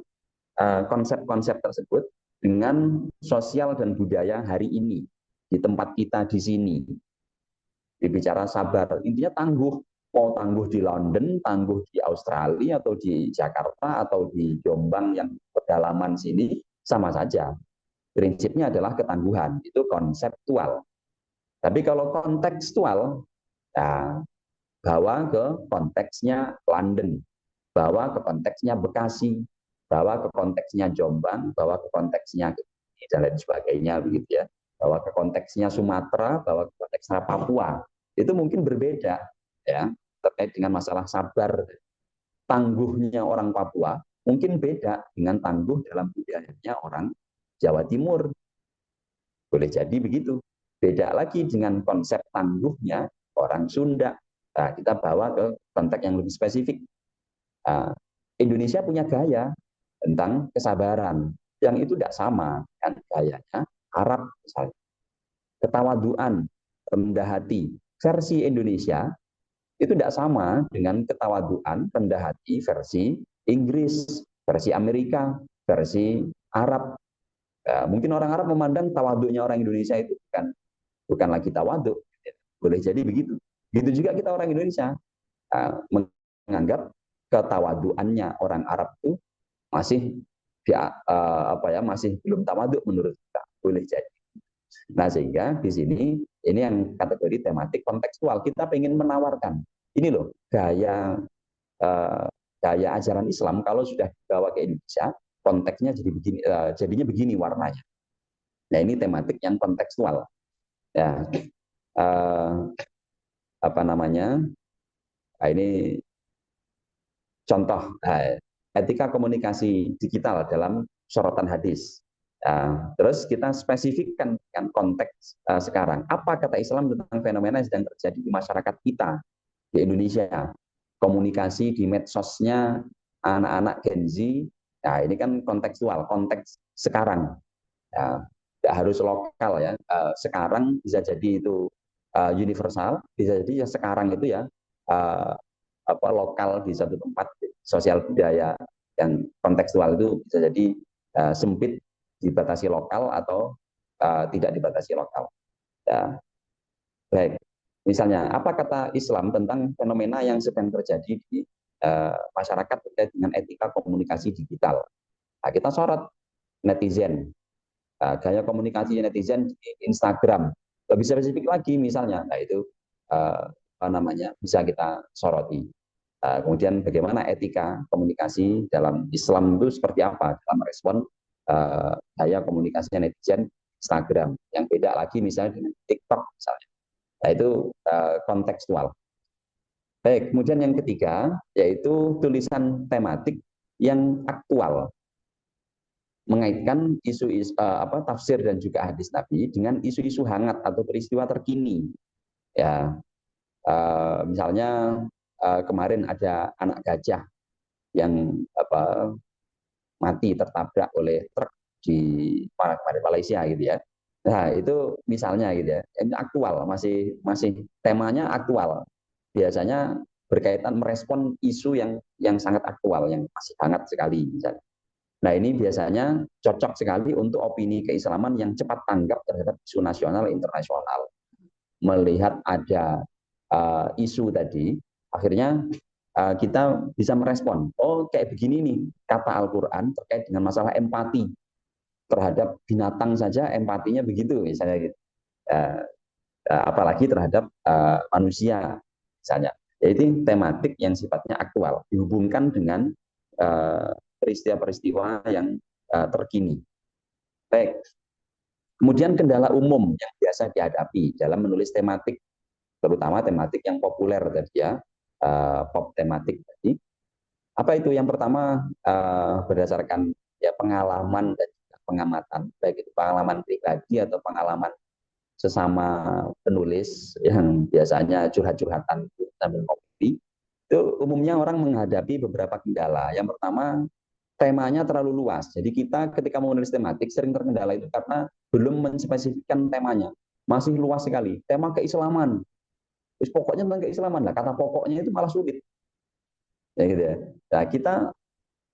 konsep-konsep tersebut dengan sosial dan budaya hari ini di tempat kita di sini. Dibicara sabar, intinya tangguh. Mau tangguh di London, tangguh di Australia atau di Jakarta atau di Jombang yang pedalaman sini sama saja. Prinsipnya adalah ketangguhan, itu konseptual. Tapi kalau kontekstual, ya, bawa ke konteksnya London, bawa ke konteksnya Bekasi, bawa ke konteksnya Jombang, bawa ke konteksnya dan lain sebagainya begitu ya. Bawa ke konteksnya Sumatera, bawa ke konteksnya Papua. Itu mungkin berbeda ya. terkait dengan masalah sabar, tangguhnya orang Papua mungkin beda dengan tangguh dalam budayanya orang Jawa Timur. Boleh jadi begitu. Beda lagi dengan konsep tangguhnya orang Sunda. Nah, kita bawa ke konteks yang lebih spesifik. Nah, Indonesia punya gaya tentang kesabaran yang itu tidak sama dengan gayanya Arab misalnya. Ketawaduan, rendah hati. Versi Indonesia itu tidak sama dengan ketawaduan, rendah hati versi Inggris, versi Amerika, versi Arab. Ya, mungkin orang Arab memandang tawaduknya orang Indonesia itu bukan lagi tawaduk. Boleh jadi begitu. Begitu juga kita orang Indonesia menganggap ketawaduannya orang Arab itu masih masih belum tawaduk menurut kita. Boleh jadi. Nah, sehingga di sini ini yang kategori tematik kontekstual. Kita ingin menawarkan ini loh gaya ajaran Islam kalau sudah dibawa ke Indonesia konteksnya jadi begini, jadinya begini warnanya. Nah, ini tematik yang kontekstual. Ya, apa namanya? Nah, ini contoh etika komunikasi digital dalam sorotan hadis. Terus kita spesifikkan kan konteks sekarang. Apa kata Islam tentang fenomena yang sedang terjadi di masyarakat kita di Indonesia? Komunikasi di medsosnya anak-anak Gen Z. Nah, ini kan kontekstual, konteks sekarang. Tidak harus lokal ya. Sekarang bisa jadi itu universal, bisa jadi ya sekarang itu ya lokal di satu tempat, sosial budaya yang kontekstual itu bisa jadi sempit, dibatasi lokal atau tidak dibatasi lokal. Ya. Baik, misalnya apa kata Islam tentang fenomena yang sedang terjadi di masyarakat terkait dengan etika komunikasi digital? Nah, kita sorot netizen, gaya komunikasi netizen di Instagram. Lebih spesifik lagi misalnya, nah itu bisa kita soroti. Kemudian bagaimana etika komunikasi dalam Islam itu seperti apa dalam respon gaya komunikasi netizen Instagram, yang beda lagi misalnya dengan TikTok misalnya. Nah, itu kontekstual. Baik, kemudian yang ketiga yaitu tulisan tematik yang aktual, mengaitkan isu tafsir dan juga hadis Nabi dengan isu-isu hangat atau peristiwa terkini. Ya, misalnya kemarin ada anak gajah yang mati tertabrak oleh truk di Malaysia gitu ya. Nah, itu misalnya gitu ya. Ini aktual, masih temanya aktual. Biasanya berkaitan merespon isu yang sangat aktual, yang masih hangat sekali misalnya. Nah, ini biasanya cocok sekali untuk opini keislaman yang cepat tanggap terhadap isu nasional internasional. Melihat ada isu tadi, akhirnya kita bisa merespon. Oh, kayak begini nih kata Al-Quran terkait dengan masalah empati terhadap binatang saja, empatinya begitu misalnya gitu. Apalagi terhadap manusia misalnya. Jadi tematik yang sifatnya aktual dihubungkan dengan peristiwa-peristiwa yang terkini. Baik. Kemudian kendala umum yang biasa dihadapi dalam menulis tematik, terutama tematik yang populer tadi ya, pop tematik tadi. Apa itu? Yang pertama berdasarkan ya pengalaman dan pengamatan, baik itu pengalaman pribadi atau pengalaman sesama penulis yang biasanya curhat-curhatan sambil ngopi. Itu umumnya orang menghadapi beberapa kendala. Yang pertama, temanya terlalu luas. Jadi kita ketika menulis tematik sering terkendala itu karena belum menspesifikkan temanya. Masih luas sekali. Tema keislaman. Terus pokoknya tentang keislaman lah. Kata pokoknya itu malah sulit. Ya gitu ya. Nah, kita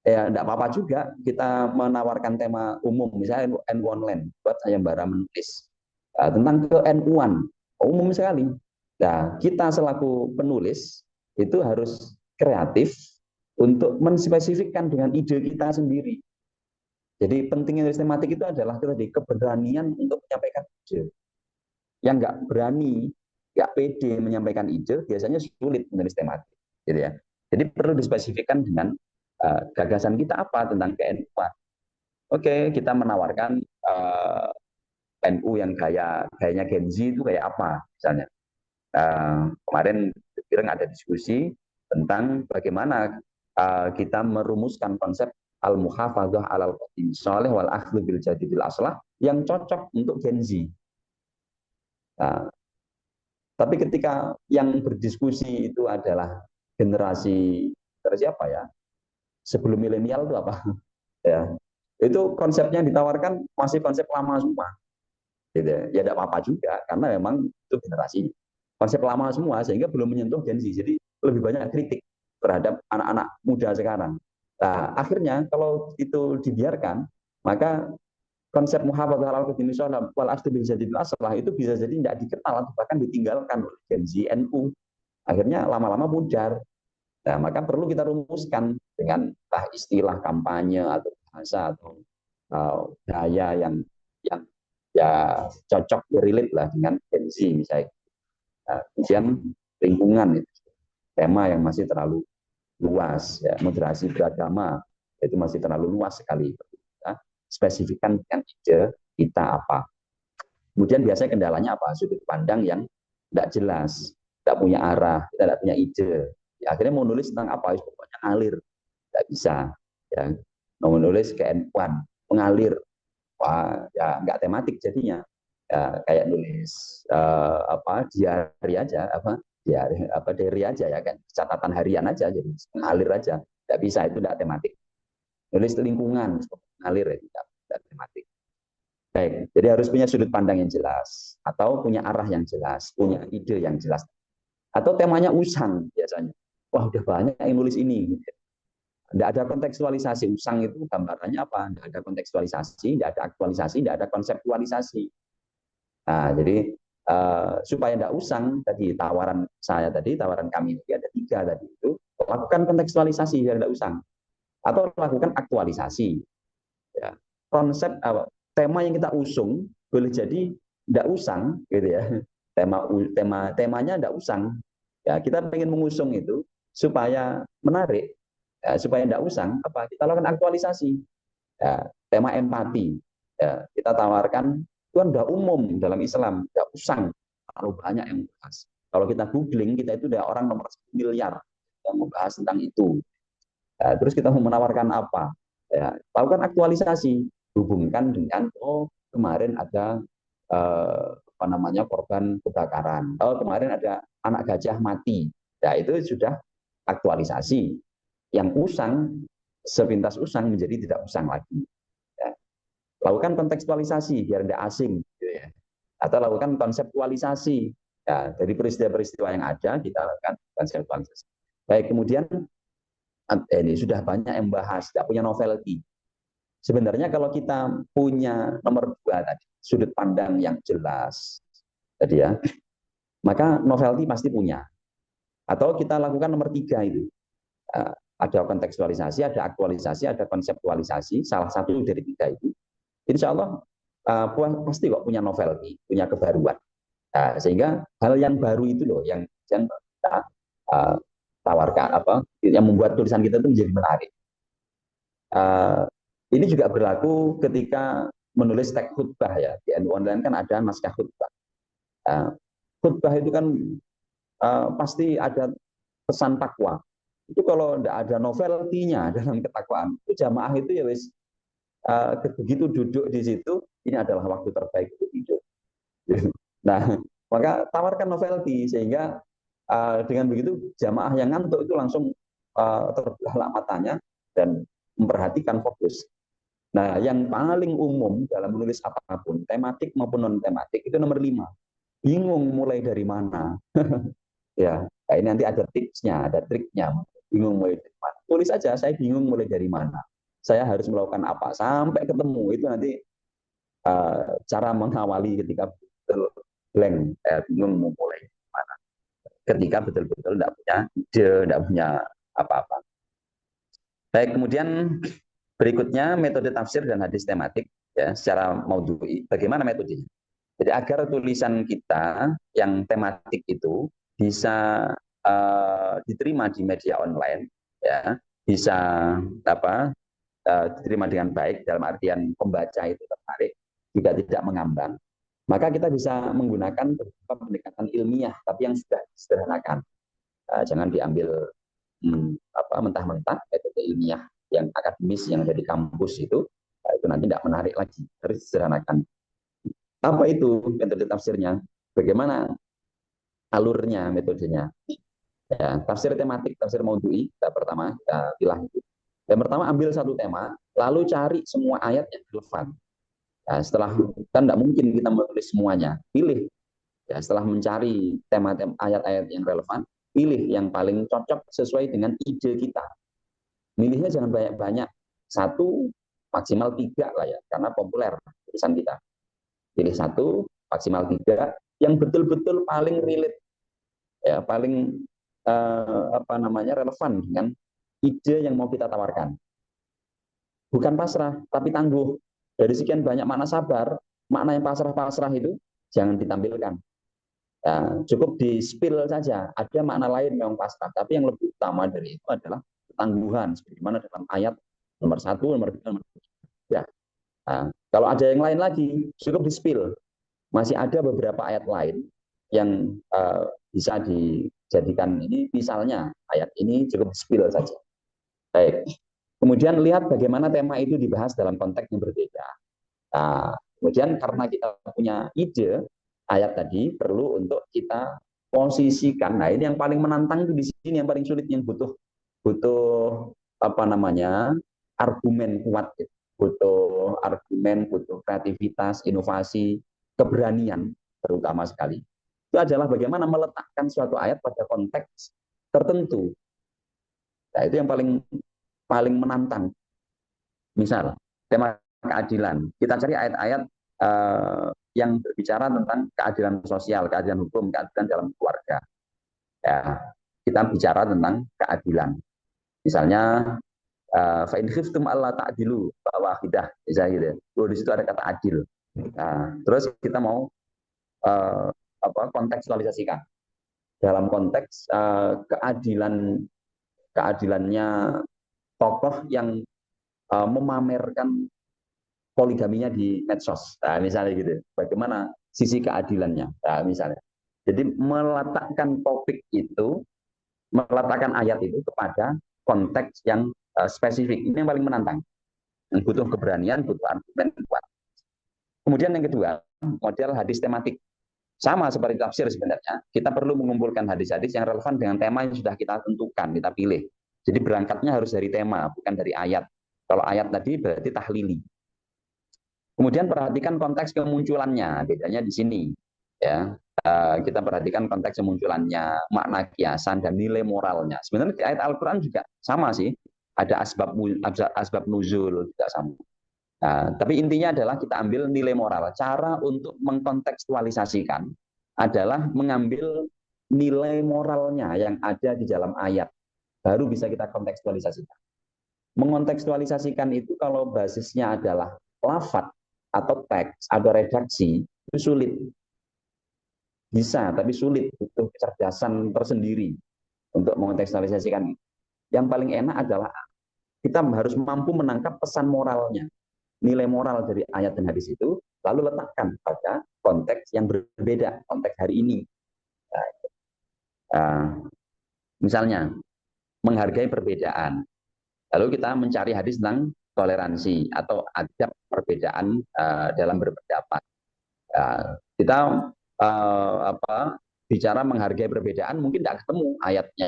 ya tidak apa-apa juga kita menawarkan tema umum, misalnya N1 Land buat sayembara menulis tentang ke-NU-an, umum sekali. Nah, kita selaku penulis itu harus kreatif untuk menspesifikkan dengan ide kita sendiri. Jadi pentingnya sistematik itu adalah tadi keberanian untuk menyampaikan ide. Yang nggak berani, nggak pede menyampaikan ide, biasanya sulit menulis tematik, gitu ya. Jadi perlu dispesifikkan dengan gagasan kita apa tentang ke-NU-an. Oke, kita menawarkan NU yang gayanya Gen Z itu kayak apa, misalnya. Kemarin Pireng ada diskusi tentang bagaimana kita merumuskan konsep al-muhafadzah alal qadim sholih wal akhdhu bil jadidil aslah yang cocok untuk Gen Z. Nah, tapi ketika yang berdiskusi itu adalah generasi apa ya? Sebelum milenial itu apa? Ya, itu konsepnya ditawarkan masih konsep lama semua. Gitu ya, tidak apa-apa juga karena memang itu generasi konsep lama semua sehingga belum menyentuh Gen Z. Jadi lebih banyak kritik terhadap anak-anak muda sekarang. Nah, akhirnya kalau itu dibiarkan, maka konsep muhafadzah al-Qur'an wal asli bil jadidil aslah itu bisa jadi tidak dikenal atau bahkan ditinggalkan oleh Gen Z NU. Akhirnya lama-lama pudar. Nah, maka perlu kita rumuskan dengan istilah kampanye atau bahasa atau gaya yang ya cocok relate lah dengan Gen Z misalnya. Nah, kemudian lingkungan itu tema yang masih terlalu luas ya, moderasi beragama itu masih terlalu luas sekali. Kita spesifikkan dengan ide kita apa. Kemudian biasanya kendalanya apa? Sudut pandang yang tidak jelas, tidak punya arah, kita tidak punya ide. Ya, akhirnya mau nulis tentang apa? Pokoknya ngalir, tidak bisa. Ya, mau nulis ke N1, mengalir, wah ya nggak tematik jadinya. Ya, kayak nulis diary aja, diary aja ya kan, catatan harian aja, jadi mengalir aja, tidak bisa itu tidak tematik. Nulis lingkungan, mengalir ya tidak tematik. Baik, jadi harus punya sudut pandang yang jelas, atau punya arah yang jelas, punya ide yang jelas, atau temanya usang biasanya. Wah udah banyak yang nulis ini. Tidak ada kontekstualisasi. Usang itu gambarannya apa? Tidak ada kontekstualisasi, tidak ada aktualisasi, tidak ada konseptualisasi. Nah, jadi supaya tidak usang, tadi tawaran saya tadi, tawaran kami tadi ada 3 tadi itu, lakukan kontekstualisasi biar tidak usang, atau lakukan aktualisasi. Ya. Konsep tema yang kita usung boleh jadi tidak usang, gitu ya. Temanya tidak usang. Ya, kita ingin mengusung itu supaya menarik, ya, supaya tidak usang. Apa? Kita lakukan aktualisasi. Ya, tema empati. Ya, kita tawarkan itu kan sudah umum dalam Islam, tidak usang. Terlalu banyak yang membahas. Kalau kita googling, kita itu udah orang nomor 1 miliar yang membahas tentang itu. Ya, terus kita mau menawarkan apa? Ya, lakukan aktualisasi, hubungkan dengan kemarin ada korban kebakaran. Kemarin ada anak gajah mati. Ya, itu sudah aktualisasi. Yang usang sepintas usang menjadi tidak usang lagi. Ya. Lakukan kontekstualisasi biar tidak asing, gitu ya. Atau lakukan konseptualisasi. Ya, dari peristiwa-peristiwa yang ada kita lakukan konseptualisasi. Baik, kemudian ini sudah banyak yang bahas, tidak punya novelty. Sebenarnya kalau kita punya nomor 2 tadi, sudut pandang yang jelas, tadi ya, maka novelty pasti punya. Atau kita lakukan nomor 3 itu, ada kontekstualisasi, ada aktualisasi, ada konseptualisasi, salah satu dari 3 itu, insya Allah pasti kok punya novelty, punya kebaruan. Nah, sehingga hal yang baru itu loh yang kita tawarkan, yang membuat tulisan kita itu menjadi menarik. Ini juga berlaku ketika menulis teks khutbah ya. Di NU Online kan ada naskah khutbah. Khutbah itu kan pasti ada pesan takwa. Itu kalau tidak ada novelty-nya dalam ketakwaan, itu jamaah itu ya wis begitu duduk di situ, ini adalah waktu terbaik untuk hidup. Nah, maka tawarkan novelty sehingga dengan begitu jamaah yang ngantuk itu langsung terbelah matanya dan memperhatikan fokus. Nah, yang paling umum dalam menulis apapun, tematik maupun non tematik itu nomor 5. Bingung mulai dari mana? Ya, nah ini nanti ada tipsnya, ada triknya. Bingung mulai dari mana? Tulis saja, saya bingung mulai dari mana. Saya harus melakukan apa sampai ketemu. Itu nanti cara mengawali ketika betul blank, bingung mau mulai dari mana. Ketika betul-betul tidak punya ide, tidak punya apa-apa. Baik, kemudian berikutnya metode tafsir dan hadis tematik ya secara maudhu'i. Bagaimana metodenya? Jadi agar tulisan kita yang tematik itu bisa diterima di media online, ya bisa diterima dengan baik dalam artian pembaca itu tertarik, juga tidak mengambang. Maka kita bisa menggunakan beberapa pendekatan ilmiah, tapi yang sudah disederhanakan. Jangan diambil mentah-mentah metode ilmiah yang akademis yang ada di kampus itu nanti tidak menarik lagi, harus disederhanakan. Apa itu metode tafsirnya? Bagaimana alurnya, metodenya? Ya, tafsir tematik, tafsir maudhu'i, pertama kita pilih itu. Yang pertama ambil satu tema, lalu cari semua ayat yang relevan. Ya, setelah kan tidak mungkin kita menulis semuanya, pilih. Ya, setelah mencari tema-tema ayat-ayat yang relevan, pilih yang paling cocok sesuai dengan ide kita. Milihnya jangan banyak-banyak, satu maksimal tiga lah ya, karena populer tulisan kita. Pilih satu maksimal tiga yang betul-betul paling relate, ya paling relevan dengan ide yang mau kita tawarkan. Bukan pasrah, tapi tangguh. Dari sekian banyak makna sabar, makna yang pasrah-pasrah itu jangan ditampilkan. Ya, cukup di spill saja. Ada makna lain memang pasrah, tapi yang lebih utama dari itu adalah ketangguhan, sebagaimana dalam ayat nomor 1, nomor 2, nomor 3. Ya. Nah, kalau ada yang lain lagi, cukup di spill. Masih ada beberapa ayat lain yang bisa dijadikan ini, misalnya ayat ini cukup spill saja. Baik. Kemudian lihat bagaimana tema itu dibahas dalam konteks yang berbeda. Nah, kemudian karena kita punya ide ayat tadi perlu untuk kita posisikan. Nah, ini yang paling menantang itu di sini, yang paling sulit, yang butuh butuh argumen kuat, butuh argumen, butuh kreativitas, inovasi, keberanian terutama sekali. Itu adalah bagaimana meletakkan suatu ayat pada konteks tertentu. Nah, itu yang paling paling menantang. Misal tema keadilan, kita cari ayat-ayat yang berbicara tentang keadilan sosial, keadilan hukum, keadilan dalam keluarga. Ya, kita bicara tentang keadilan. Misalnya fa in khiftum alla ta'dilu fawahidah, misalnya gitu. Di situ ada kata adil. Nah, terus kita mau kontekstualisasikan dalam konteks keadilannya tokoh yang memamerkan poligaminya di medsos. Nah, misalnya gitu. Bagaimana sisi keadilannya? Nah, misalnya. Jadi meletakkan topik itu, meletakkan ayat itu kepada konteks yang spesifik. Ini yang paling menantang. Yang butuh keberanian, butuh argumen kuat. Kemudian yang kedua, model hadis tematik. Sama seperti tafsir sebenarnya. Kita perlu mengumpulkan hadis-hadis yang relevan dengan tema yang sudah kita tentukan, kita pilih. Jadi berangkatnya harus dari tema, bukan dari ayat. Kalau ayat tadi berarti tahlili. Kemudian perhatikan konteks kemunculannya, bedanya di sini. Ya, kita perhatikan konteks kemunculannya, makna kiasan dan nilai moralnya. Sebenarnya di ayat Al-Quran juga sama sih, ada asbab nuzul juga sama. Nah, tapi intinya adalah kita ambil nilai moral. Cara untuk mengkontekstualisasikan adalah mengambil nilai moralnya yang ada di dalam ayat. Baru bisa kita kontekstualisasikan. Mengontekstualisasikan itu kalau basisnya adalah lafaz atau teks atau redaksi, itu sulit. Bisa, tapi sulit. Butuh kecerdasan tersendiri untuk mengontekstualisasikan. Yang paling enak adalah kita harus mampu menangkap pesan moralnya, nilai moral dari ayat dan hadis itu, lalu letakkan pada konteks yang berbeda, konteks hari ini. Misalnya, menghargai perbedaan. Lalu kita mencari hadis tentang toleransi atau adab perbedaan dalam berpendapat. Kita bicara menghargai perbedaan, mungkin tidak ketemu ayatnya,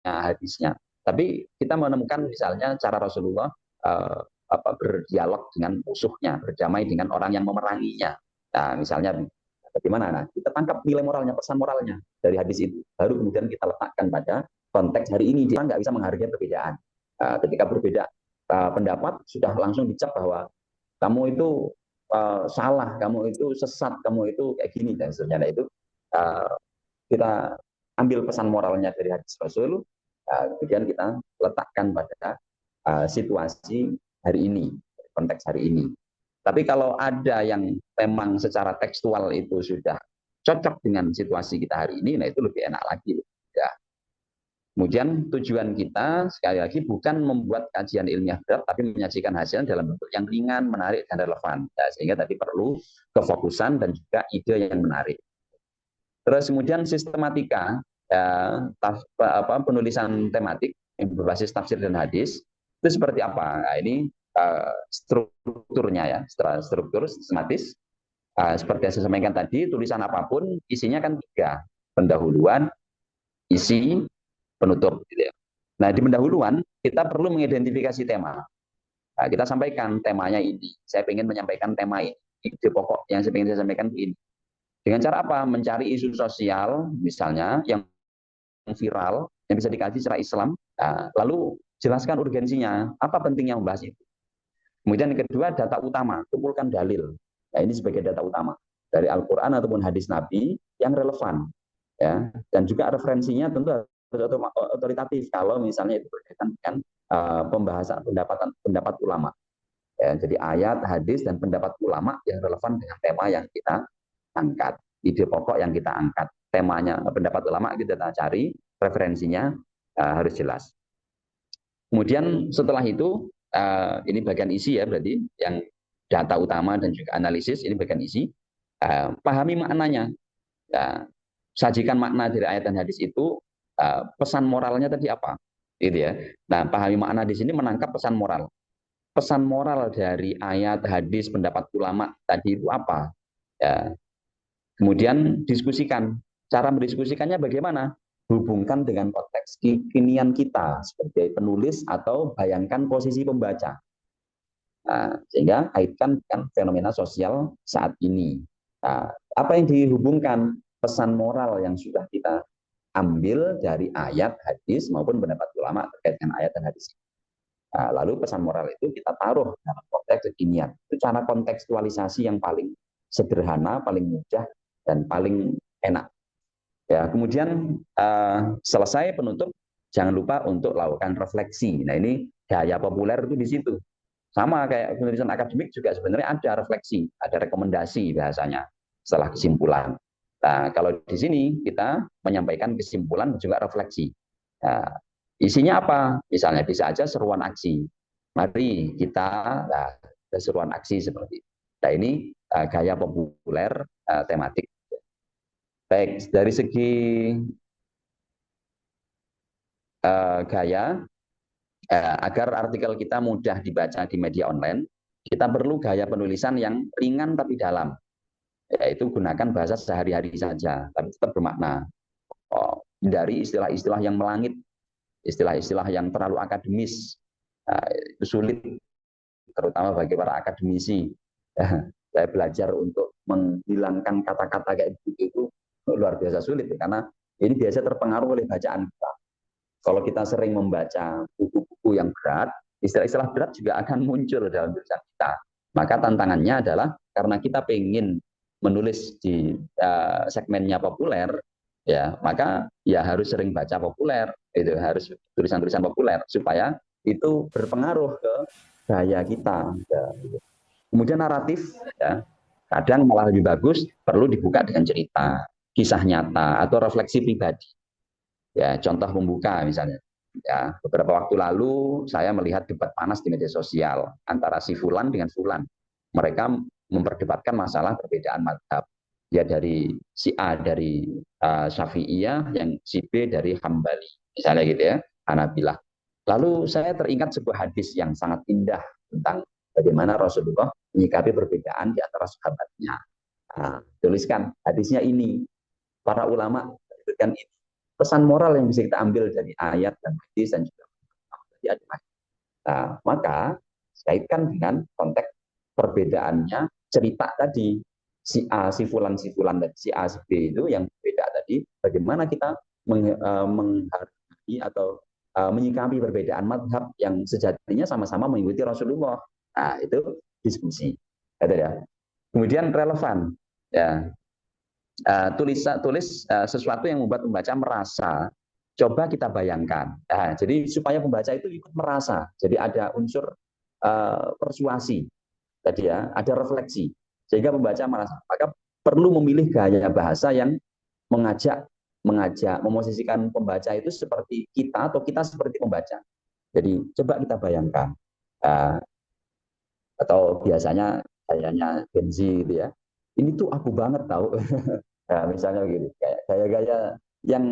hadisnya. Tapi kita menemukan misalnya cara Rasulullah berdialog dengan musuhnya, berdamai dengan orang yang memeranginya. Nah, misalnya bagaimana? Nah, kita tangkap nilai moralnya, pesan moralnya dari hadis itu. Baru kemudian kita letakkan pada konteks hari ini. Dia nggak bisa menghargai perbedaan. Ketika berbeda pendapat, sudah langsung dicap bahwa kamu itu salah, kamu itu sesat, kamu itu kayak gini dan seterusnya. Nah, itu kita ambil pesan moralnya dari hadis Rasul, kemudian kita letakkan pada situasi hari ini, konteks hari ini. Tapi kalau ada yang memang secara tekstual itu sudah cocok dengan situasi kita hari ini, nah itu lebih enak lagi. Ya. Kemudian tujuan kita sekali lagi bukan membuat kajian ilmiah berat, tapi menyajikan hasil dalam bentuk yang ringan, menarik, dan relevan. Nah, sehingga tadi perlu kefokusan dan juga ide yang menarik. Terus kemudian sistematika, penulisan tematik yang berbasis tafsir dan hadis itu seperti apa? Nah, ini strukturnya ya, struktur sistematis. Seperti yang saya sampaikan tadi, tulisan apapun isinya kan tiga: pendahuluan, isi, penutup. Gitu ya. Nah, di pendahuluan kita perlu mengidentifikasi tema. Nah, kita sampaikan temanya ini. Saya ingin menyampaikan tema ini. Ide pokok yang saya ingin saya sampaikan ini. Dengan cara apa? Mencari isu sosial, misalnya yang viral, yang bisa dikaji secara Islam. Nah, lalu jelaskan urgensinya. Apa pentingnya membahas itu? Kemudian yang kedua, data utama. Kumpulkan dalil. Nah, ini sebagai data utama dari Al-Quran ataupun hadis Nabi yang relevan. Ya, dan juga referensinya tentu harus otoritatif kalau misalnya itu berkaitan dengan pembahasan pendapat ulama. Ya, jadi ayat, hadis, dan pendapat ulama yang relevan dengan tema yang kita angkat, ide pokok yang kita angkat, temanya, pendapat ulama kita cari, referensinya harus jelas. Kemudian setelah itu, ini bagian isi ya, berarti yang data utama dan juga analisis, ini bagian isi, pahami maknanya. Ya, sajikan makna dari ayat dan hadis itu, pesan moralnya tadi apa, gitu ya. Nah, pahami makna di sini menangkap pesan moral. Pesan moral dari ayat, hadis, pendapat ulama tadi itu apa? Ya. Kemudian diskusikan. Cara mendiskusikannya bagaimana? Hubungkan dengan konteks kekinian kita sebagai penulis atau bayangkan posisi pembaca. Nah, sehingga kaitkan dengan fenomena sosial saat ini. Nah, apa yang dihubungkan? Pesan moral yang sudah kita ambil dari ayat, hadis maupun pendapat ulama terkait dengan ayat dan hadis. Nah, lalu pesan moral itu kita taruh dalam konteks kekinian. Itu cara kontekstualisasi yang paling sederhana, paling mudah, dan paling enak. Ya, kemudian selesai penutup, jangan lupa untuk lakukan refleksi. Nah, ini gaya populer itu di situ. Sama kayak penulisan akademik juga sebenarnya ada refleksi, ada rekomendasi bahasanya setelah kesimpulan. Nah, kalau di sini kita menyampaikan kesimpulan dan juga refleksi. Nah, isinya apa? Misalnya bisa aja seruan aksi. Mari kita, nah, seruan aksi seperti itu. Nah, ini gaya populer tematik. Baik, dari segi gaya, agar artikel kita mudah dibaca di media online, kita perlu gaya penulisan yang ringan tapi dalam. Yaitu gunakan bahasa sehari-hari saja, tapi tetap bermakna. Hindari istilah-istilah yang melangit, istilah-istilah yang terlalu akademis. Itu sulit, terutama bagi para akademisi. Saya belajar untuk menghilangkan kata-kata kayak begitu itu luar biasa sulit, karena ini biasa terpengaruh oleh bacaan kita. Kalau kita sering membaca buku-buku yang berat, istilah-istilah berat juga akan muncul dalam tulisan kita. Maka tantangannya adalah karena kita pengen menulis di segmennya populer, ya maka ya harus sering baca populer, itu harus tulisan-tulisan populer supaya itu berpengaruh ke gaya kita. Ya. Kemudian naratif, ya, kadang malah lebih bagus perlu dibuka dengan cerita, kisah nyata atau refleksi pribadi. Ya, contoh pembuka misalnya. Ya, beberapa waktu lalu saya melihat debat panas di media sosial antara si Fulan dengan Fulan. Mereka memperdebatkan masalah perbedaan mazhab. Ya, dari si A dari Syafi'iyah, yang si B dari Hambali, misalnya gitu ya, Hanabilah. Lalu saya teringat sebuah hadis yang sangat indah tentang bagaimana Rasulullah menyikapi perbedaan di antara sahabatnya. Nah, tuliskan hadisnya ini. Para ulama menyebutkan ini. Pesan moral yang bisa kita ambil dari ayat dan hadis dan juga nah, maka kaitkan dengan konteks perbedaannya cerita tadi, si A, si Fulan, dan si A, si B itu yang berbeda tadi, bagaimana kita menghargai atau menyikapi perbedaan madhab yang sejatinya sama-sama mengikuti Rasulullah. Nah, itu diskusi. Ada ya. Kemudian relevan. Ya, tulis sesuatu yang membuat pembaca merasa. Coba kita bayangkan. Nah, jadi supaya pembaca itu ikut merasa. Jadi ada unsur persuasi tadi ya, ada refleksi sehingga pembaca merasa. Maka perlu memilih gaya bahasa yang mengajak memosisikan pembaca itu seperti kita atau kita seperti pembaca. Jadi coba kita bayangkan. Atau biasanya kayaknya Gen Z gitu ya. Ini tuh aku banget tahu. Nah, misalnya begitu, kayak gaya-gaya yang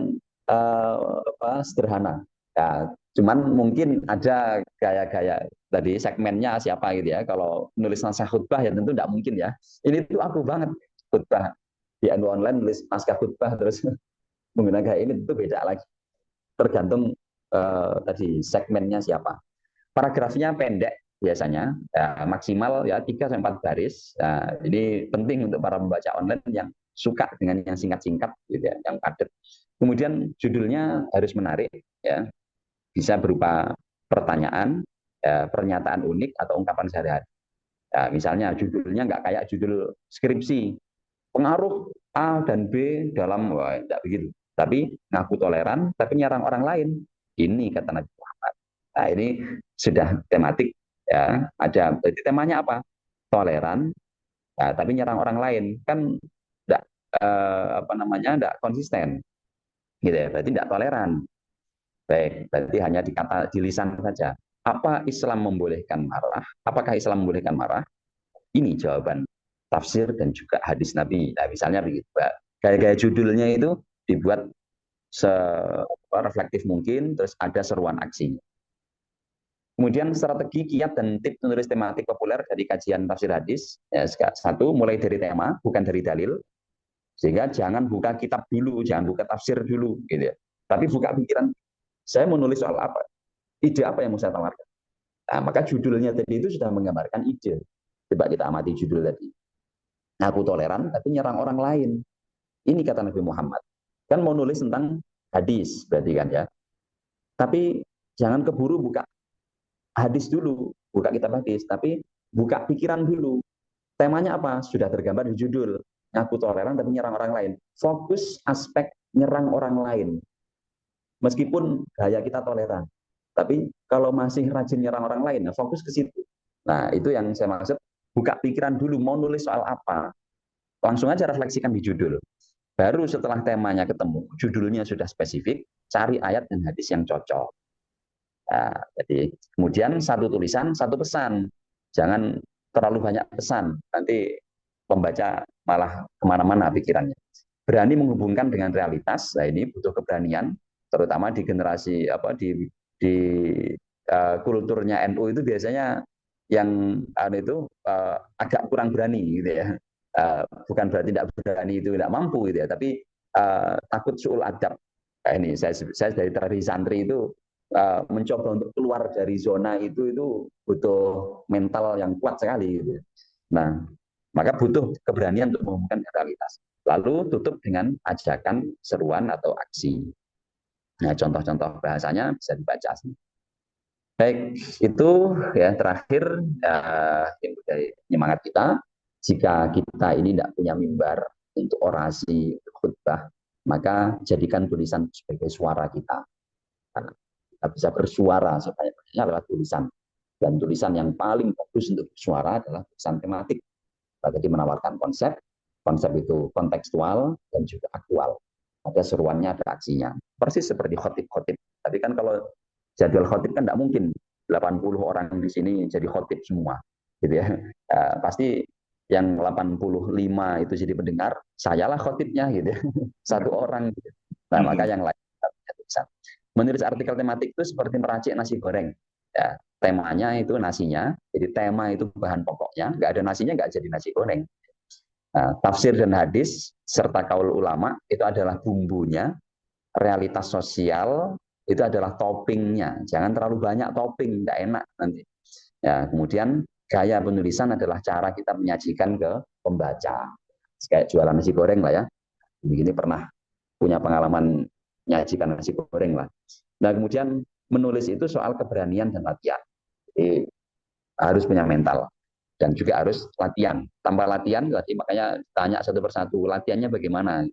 sederhana. Ya, cuman mungkin ada gaya-gaya tadi segmennya siapa gitu ya. Kalau nulis naskah khutbah ya tentu tidak mungkin ya. Ini tuh aku banget khutbah di online nulis naskah khutbah terus menggunakan gaya ini tentu beda lagi. Tergantung tadi segmennya siapa. Paragrafnya pendek biasanya, ya, maksimal ya 3 sampai 4 baris. Nah, ini penting untuk para pembaca online yang suka dengan yang singkat-singkat gitu ya, yang padat. Kemudian judulnya harus menarik ya, bisa berupa pertanyaan, ya, pernyataan unik atau ungkapan sehari-hari. Ya, misalnya judulnya nggak kayak judul skripsi, pengaruh A dan B dalam, wah, tidak begitu. Tapi ngaku toleran, tapi nyerang orang lain. Ini kata Nabi Muhammad. Nah, ini sudah tematik ya. Ada jadi temanya apa? Toleran, ya, tapi nyerang orang lain kan tidak tidak konsisten, gitu ya. Berarti tidak toleran. Baik, berarti hanya di lisan saja. Apa Islam membolehkan marah? Apakah Islam membolehkan marah? Ini jawaban tafsir dan juga hadis Nabi. Nah, misalnya begitu, Pak. Gaya-gaya judulnya itu dibuat reflektif mungkin, terus ada seruan aksi. Kemudian strategi, kiat, dan tips menulis tematik populer dari kajian tafsir hadis. Ya, satu, mulai dari tema, bukan dari dalil. Sehingga jangan buka kitab dulu, jangan buka tafsir dulu, gitu ya. Tapi buka pikiran, saya mau nulis soal apa? Ide apa yang mau saya tawarkan? Nah, maka judulnya tadi itu sudah menggambarkan ide. Coba kita amati judul tadi. Aku toleran, tapi nyerang orang lain. Ini kata Nabi Muhammad. Kan mau nulis tentang hadis, berarti kan ya. Tapi jangan keburu buka hadis dulu, buka kitab hadis, tapi buka pikiran dulu. Temanya apa? Sudah tergambar di judul. Aku toleran tapi nyerang orang lain. Fokus aspek nyerang orang lain. Meskipun gaya kita toleran. Tapi kalau masih rajin nyerang orang lain, nah fokus ke situ. Nah, itu yang saya maksud. Buka pikiran dulu, mau nulis soal apa. Langsung aja refleksikan di judul. Baru setelah temanya ketemu, judulnya sudah spesifik, cari ayat dan hadis yang cocok. Nah, jadi kemudian satu tulisan, satu pesan. Jangan terlalu banyak pesan, nanti pembaca malah kemana-mana pikirannya. Berani menghubungkan dengan realitas, nah ini butuh keberanian, terutama di generasi di kulturnya NU itu biasanya yang itu agak kurang berani gitu ya. Bukan berarti tidak berani itu tidak mampu gitu ya, tapi takut suul adab. Nah, ini saya dari tradisi santri itu mencoba untuk keluar dari zona itu butuh mental yang kuat sekali gitu. Nah, maka butuh keberanian untuk mengumumkan realitas. Lalu tutup dengan ajakan, seruan atau aksi. Nah, contoh-contoh bahasanya bisa dibaca. Baik, itu ya terakhir yang dari penyemangat kita. Jika kita ini tidak punya mimbar untuk orasi, untuk khutbah, maka jadikan tulisan sebagai suara kita. Karena kita bisa bersuara sebanyak-banyaknya lewat tulisan. Dan tulisan yang paling bagus untuk bersuara adalah tulisan tematik. Tadi menawarkan konsep, konsep itu kontekstual dan juga aktual. Ada seruannya, ada aksinya. Persis seperti khotib-khotib. Tapi kan kalau jadwal khotib kan tidak mungkin 80 orang di sini jadi khotib semua. Gitu ya. Pasti yang 85 itu jadi pendengar, sayalah khotibnya gitu ya. Satu orang gitu. Nah, maka yang lain bisa. Menulis artikel tematik itu seperti meracik nasi goreng. Ya, temanya itu nasinya, jadi tema itu bahan pokoknya, nggak ada nasinya nggak jadi nasi goreng. Nah, tafsir dan hadis serta kaul ulama itu adalah bumbunya, realitas sosial itu adalah toppingnya. Jangan terlalu banyak topping, nggak enak nanti. Ya, kemudian gaya penulisan adalah cara kita menyajikan ke pembaca. Kayak jualan nasi goreng lah ya. Begini pernah punya pengalaman menyajikan nasi goreng lah. Nah, kemudian menulis itu soal keberanian dan latihan. Jadi harus punya mental dan juga harus latihan. Tanpa latihan, makanya tanya satu persatu, latihannya bagaimana?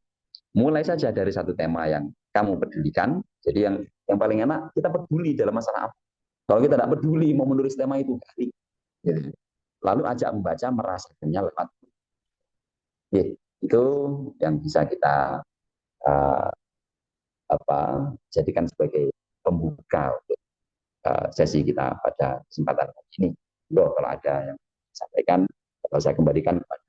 Mulai saja dari satu tema yang kamu pedulikan. Jadi yang paling enak kita peduli dalam masalah apa. Kalau kita tidak peduli mau menulis tema itu, jadi, lalu ajak membaca merasakannya lewat. Ya, itu yang bisa kita uh, jadikan sebagai pembuka untuk sesi kita pada kesempatan ini. Loh, kalau ada yang sampaikan, kalau saya kembalikan kepada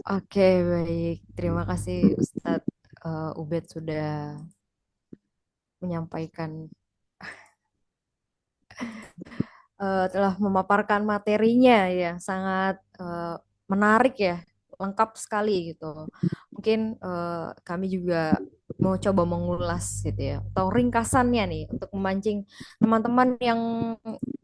Oke, baik. Terima kasih Ustadz Ubed sudah menyampaikan, telah memaparkan materinya yang sangat menarik ya, lengkap sekali gitu. Mungkin kami juga mau coba mengulas gitu ya, atau ringkasannya nih untuk memancing teman-teman yang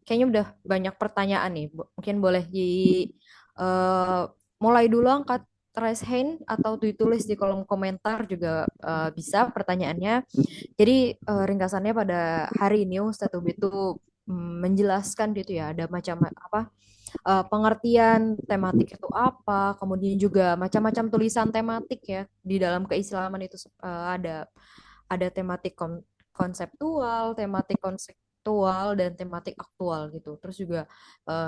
kayaknya udah banyak pertanyaan nih. Mungkin boleh eh, mulai dulu angkat raise hand atau ditulis di kolom komentar juga bisa pertanyaannya. Jadi ringkasannya pada hari ini Ustadz Ubi itu menjelaskan gitu ya, ada macam apa pengertian tematik itu apa, kemudian juga macam-macam tulisan tematik ya di dalam keislaman itu ada tematik konseptual, tematik konseptual dan tematik aktual gitu. Terus juga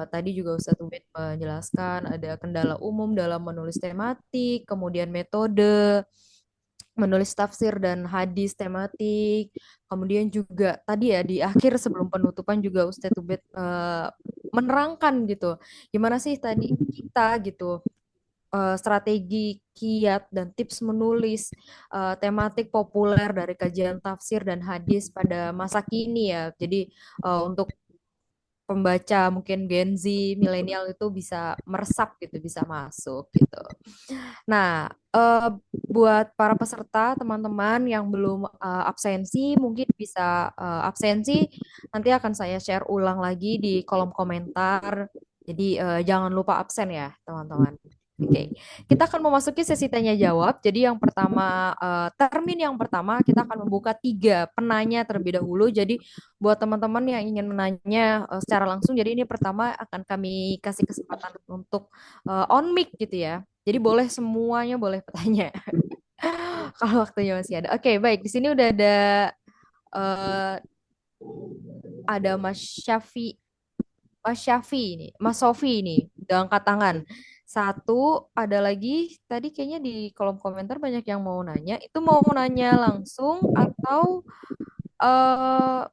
tadi juga Ustadz Ubed menjelaskan ada kendala umum dalam menulis tematik, kemudian metode menulis tafsir dan hadis tematik. Kemudian juga tadi ya di akhir sebelum penutupan juga Ustadz Ubed menerangkan gitu. Gimana sih tadi kita gitu strategi, kiat dan tips menulis tematik populer dari kajian tafsir dan hadis pada masa kini ya. Jadi untuk pembaca mungkin Gen Z, milenial itu bisa meresap gitu, bisa masuk gitu. Nah, buat para peserta, teman-teman yang belum absensi, mungkin bisa absensi. Nanti akan saya share ulang lagi di kolom komentar. Jadi jangan lupa absen ya, teman-teman. Oke, kita akan memasuki sesi tanya jawab. Jadi yang pertama, termin yang pertama kita akan membuka tiga penanya terlebih dahulu. Jadi buat teman-teman yang ingin menanya secara langsung, jadi ini pertama akan kami kasih kesempatan untuk on mic gitu ya. Jadi boleh semuanya boleh bertanya kalau waktunya masih ada. Oke, baik. Di sini udah eh, ada Mas Syafi ini, Mas Sofi ini udah angkat tangan. Satu, ada lagi tadi kayaknya di kolom komentar banyak yang mau nanya. Itu mau nanya langsung atau eh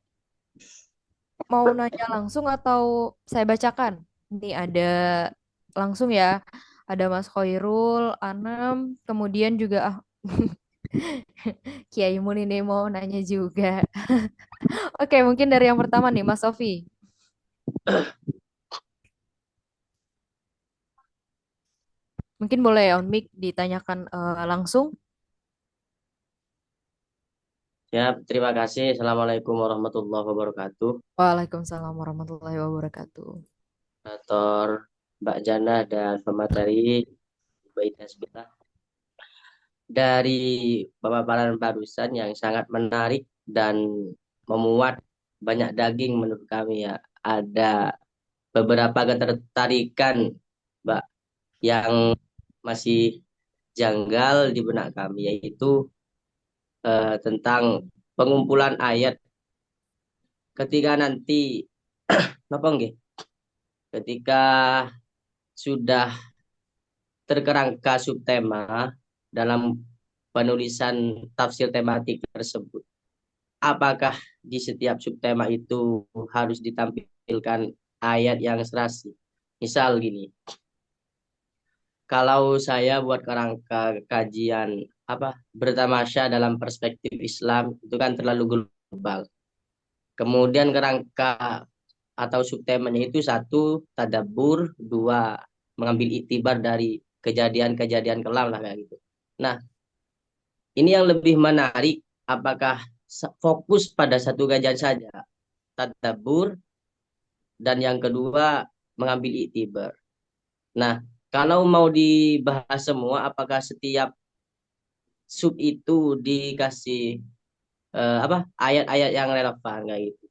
saya bacakan? Ini ada langsung ya. Ada Mas Khairul, Anam, kemudian juga Kiai Mun ini mau nanya juga. Oke, mungkin dari yang pertama nih, Mas Sofi. Mungkin boleh on mic ditanyakan langsung. Ya, terima kasih. Assalamualaikum warahmatullahi wabarakatuh. Waalaikumsalam warahmatullahi wabarakatuh. Dr. Mbak Jana dan pemateri Baik Hasbullah. Dari pemaparan barusan yang sangat menarik dan memuat banyak daging menurut kami ya. Ada beberapa ketertarikan, Mbak, yang masih janggal di benak kami, yaitu tentang pengumpulan ayat ketika nanti, apa nggih? Ketika sudah terkerangka subtema dalam penulisan tafsir tematik tersebut. Apakah di setiap subtema itu harus ditampilkan ayat yang serasi? Misal gini, kalau saya buat kerangka kajian bertamasya dalam perspektif Islam itu kan terlalu global. Kemudian kerangka atau subtemanya itu satu tadabbur, dua mengambil iktibar dari kejadian-kejadian kelam lah kayak gitu. Nah, ini yang lebih menarik, apakah fokus pada satu kajian saja, tadabbur, dan yang kedua mengambil iktibar. Nah, kalau mau dibahas semua, apakah setiap sub itu dikasih ayat-ayat yang relevan kayak gitu.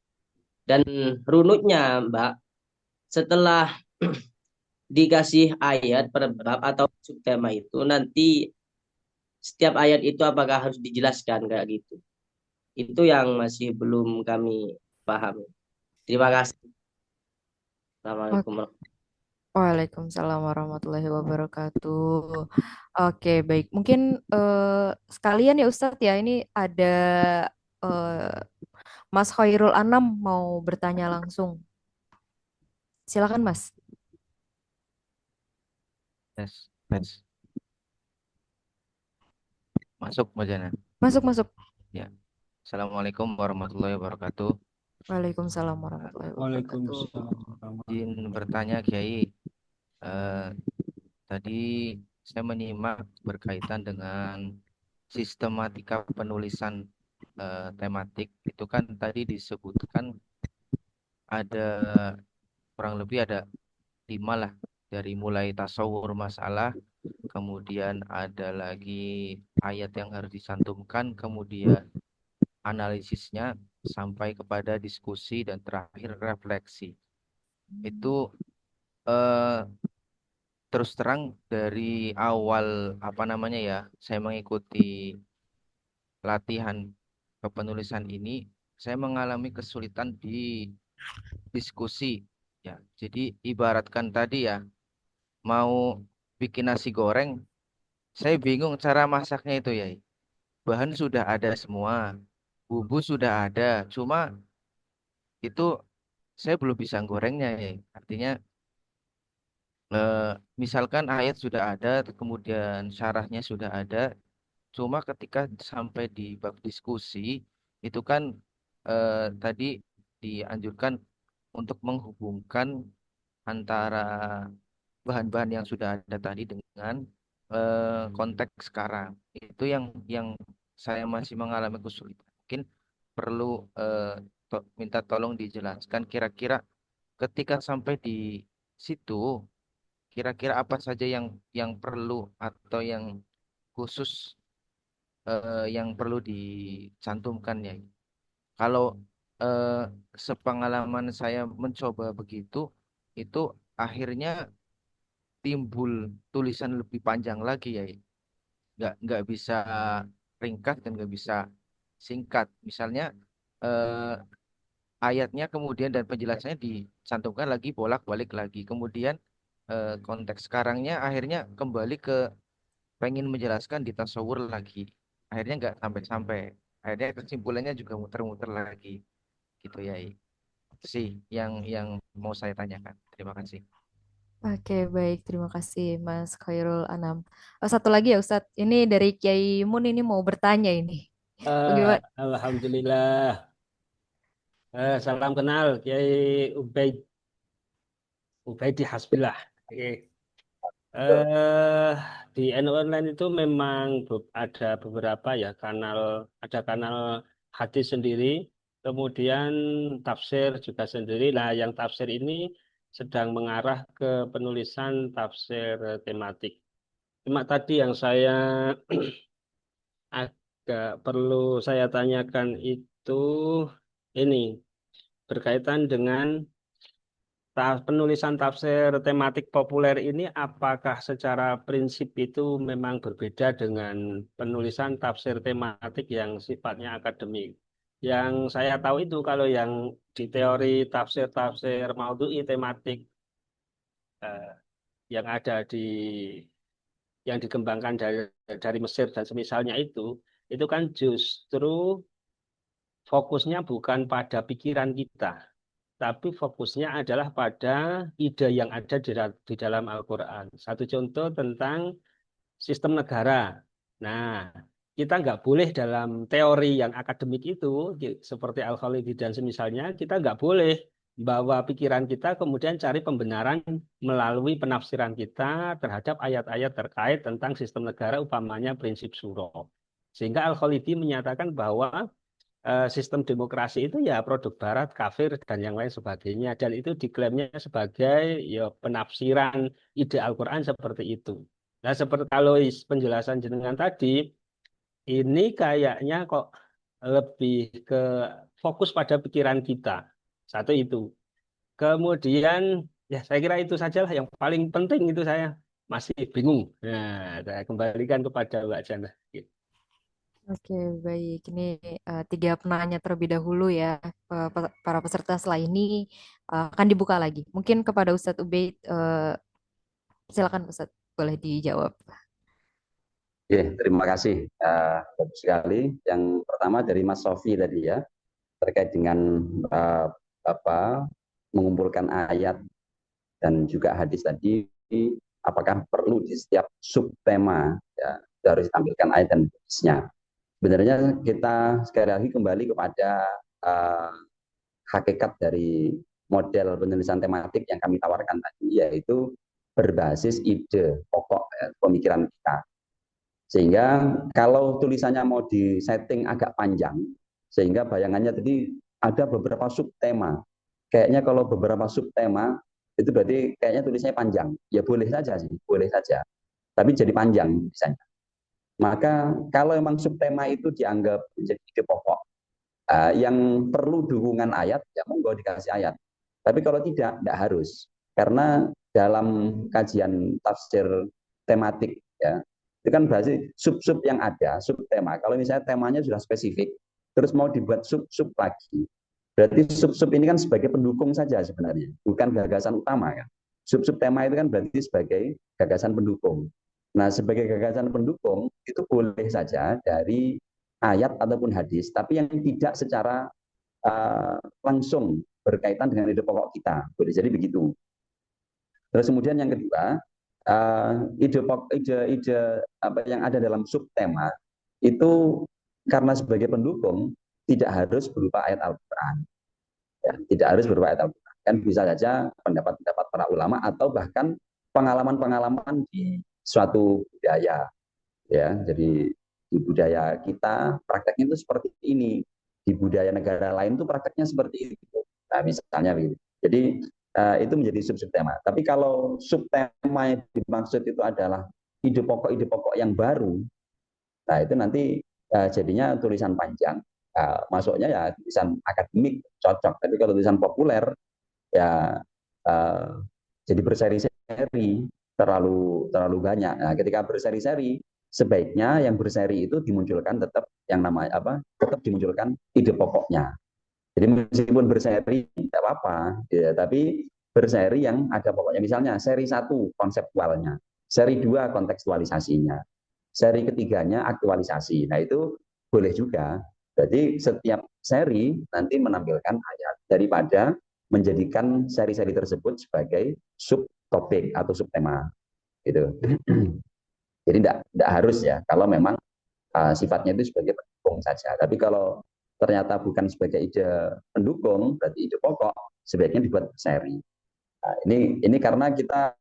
Dan runutnya, Mbak, setelah dikasih ayat per bab atau subtema itu nanti setiap ayat itu apakah harus dijelaskan kayak gitu. Itu yang masih belum kami pahami. Terima kasih. Oke. Assalamualaikum Waalaikumsalam warahmatullahi wabarakatuh. Oke, baik. Mungkin sekalian ya Ustadz ya, ini ada eh, Mas Khairul Anam mau bertanya langsung. Silakan Mas. Tes, tes. Masuk, Mbak Jana. Masuk. Ya. Assalamualaikum warahmatullahi wabarakatuh. Waalaikumsalam warahmatullahi wabarakatuh. Waalaikumsalam. Izin bertanya, Kiai. Eh, Tadi saya menyimak berkaitan dengan sistematika penulisan tematik. Itu kan tadi disebutkan ada kurang lebih ada 5 lah. Dari mulai tasawur masalah, kemudian ada lagi ayat yang harus disantumkan, kemudian analisisnya sampai kepada diskusi dan terakhir refleksi. Itu eh, terus terang dari awal apa namanya ya, saya mengikuti latihan kepenulisan ini, saya mengalami kesulitan di diskusi ya. Jadi ibaratkan tadi ya, mau bikin nasi goreng, saya bingung cara masaknya itu ya. Bahan sudah ada semua, bumbu sudah ada, cuma itu saya belum bisa gorengnya ya. Artinya eh, misalkan ayat sudah ada, kemudian syarahnya sudah ada, cuma ketika sampai di bab diskusi itu kan tadi dianjurkan untuk menghubungkan antara bahan-bahan yang sudah ada tadi dengan konteks sekarang. Itu yang saya masih mengalami kesulitan. Mungkin perlu minta tolong dijelaskan kira-kira ketika sampai di situ kira-kira apa saja yang perlu atau yang khusus yang perlu dicantumkan ya. Kalau eh, sepengalaman saya mencoba begitu, itu akhirnya timbul tulisan lebih panjang lagi ya. Nggak bisa ringkas dan nggak bisa singkat. Misalnya eh, ayatnya kemudian dan penjelasannya dicantumkan lagi bolak-balik lagi. Kemudian konteks sekarangnya akhirnya kembali ke pengen menjelaskan di tasawur lagi. Akhirnya nggak sampai-sampai. Akhirnya kesimpulannya juga muter-muter lagi. Gitu ya. Itu sih yang mau saya tanyakan. Terima kasih. Oke, baik. Terima kasih, Mas Khairul Anam. Satu lagi ya, Ustadz. Ini dari Kiai Mun ini mau bertanya ini. Bagaimana? Alhamdulillah. Salam kenal Kiai Ubaidi Hasbillah. Oke. Eh, di NU Online itu memang ada beberapa ya ada kanal hadis sendiri, kemudian tafsir juga sendiri. Nah, yang tafsir ini sedang mengarah ke penulisan tafsir tematik. Cuma tadi yang saya agak perlu saya tanyakan itu ini berkaitan dengan penulisan tafsir tematik populer ini apakah secara prinsip itu memang berbeda dengan penulisan tafsir tematik yang sifatnya akademik. Yang saya tahu itu kalau yang di teori tafsir-tafsir maudhu'i tematik eh, yang ada yang dikembangkan dari Mesir dan semisalnya itu kan justru fokusnya bukan pada pikiran kita, tapi fokusnya adalah pada ide yang ada di dalam Al-Quran. Satu contoh tentang sistem negara. Nah, kita nggak boleh dalam teori yang akademik itu, seperti Al-Khalidi dan semisalnya, kita nggak boleh bawa pikiran kita kemudian cari pembenaran melalui penafsiran kita terhadap ayat-ayat terkait tentang sistem negara, upamanya prinsip Shuro. Sehingga Al-Khalidi menyatakan bahwa sistem demokrasi itu ya produk Barat, kafir dan yang lain sebagainya, dan itu diklaimnya sebagai ya penafsiran ide Al-Quran seperti itu. Nah, seperti kalau penjelasan jenengan tadi, ini kayaknya kok lebih ke fokus pada pikiran kita. Satu itu. Kemudian ya saya kira itu sajalah yang paling penting itu saya masih bingung. Nah, saya kembalikan kepada Mbak Jana. Oke, baik. Ini tiga penanya terlebih dahulu ya. Para peserta setelah ini akan dibuka lagi. Mungkin kepada Ustadz Ubaid, silakan Ustadz, boleh dijawab. Oke, terima kasih. Bagus sekali. Yang pertama dari Mas Sofi tadi ya, terkait dengan apa mengumpulkan ayat dan juga hadis tadi, apakah perlu di setiap subtema ya, harus ditampilkan ayat dan hadisnya. Sebenarnya kita sekali lagi kembali kepada hakikat dari model penulisan tematik yang kami tawarkan tadi, yaitu berbasis ide pokok pemikiran kita. Sehingga kalau tulisannya mau disetting agak panjang, sehingga bayangannya tadi ada beberapa subtema. Kayaknya kalau beberapa subtema itu berarti kayaknya tulisannya panjang. Ya boleh saja sih, boleh saja. Tapi jadi panjang misalnya. Maka kalau memang subtema itu dianggap menjadi ide pokok, yang perlu dukungan ayat, ya monggo dikasih ayat. Tapi kalau tidak harus. Karena dalam kajian tafsir tematik, ya, itu kan berarti sub-sub yang ada, subtema. Kalau misalnya temanya sudah spesifik, terus mau dibuat sub-sub lagi, berarti sub-sub ini kan sebagai pendukung saja sebenarnya, bukan gagasan utama kan. Sub-sub tema itu kan berarti sebagai gagasan pendukung. Nah, sebagai gagasan pendukung itu boleh saja dari ayat ataupun hadis, tapi yang tidak secara langsung berkaitan dengan ide pokok kita. Boleh jadi begitu. Terus kemudian yang kedua, ide apa yang ada dalam subtema itu karena sebagai pendukung tidak harus berupa ayat Al-Quran. Ya, tidak harus berupa ayat Al-Quran. Kan bisa saja pendapat-pendapat para ulama atau bahkan pengalaman-pengalaman di suatu budaya. Ya, jadi di budaya kita prakteknya itu seperti ini. Di budaya negara lain itu prakteknya seperti itu. Nah, misalnya begitu. Jadi itu menjadi subtema. Tapi kalau subtema yang dimaksud itu adalah ide pokok yang baru, nah itu nanti jadinya tulisan panjang. Masuknya ya tulisan akademik cocok. Tapi kalau tulisan populer ya jadi berseri-seri terlalu banyak. Nah, ketika berseri-seri sebaiknya yang berseri itu dimunculkan tetap yang namanya tetap dimunculkan ide pokoknya. Jadi meskipun berseri tidak apa-apa, ya, tapi berseri yang ada pokoknya. Misalnya seri 1 konseptualnya, seri 2 kontekstualisasinya, seri ketiganya aktualisasi. Nah itu boleh juga. Jadi setiap seri nanti menampilkan ayat daripada menjadikan seri-seri tersebut sebagai subtopik atau subtema. Gitu. Jadi tidak harus ya kalau memang sifatnya itu sebagai pendukung saja. Tapi kalau ternyata bukan sebagai ide pendukung, berarti ide pokok, sebaiknya dibuat seri. Nah, ini karena kita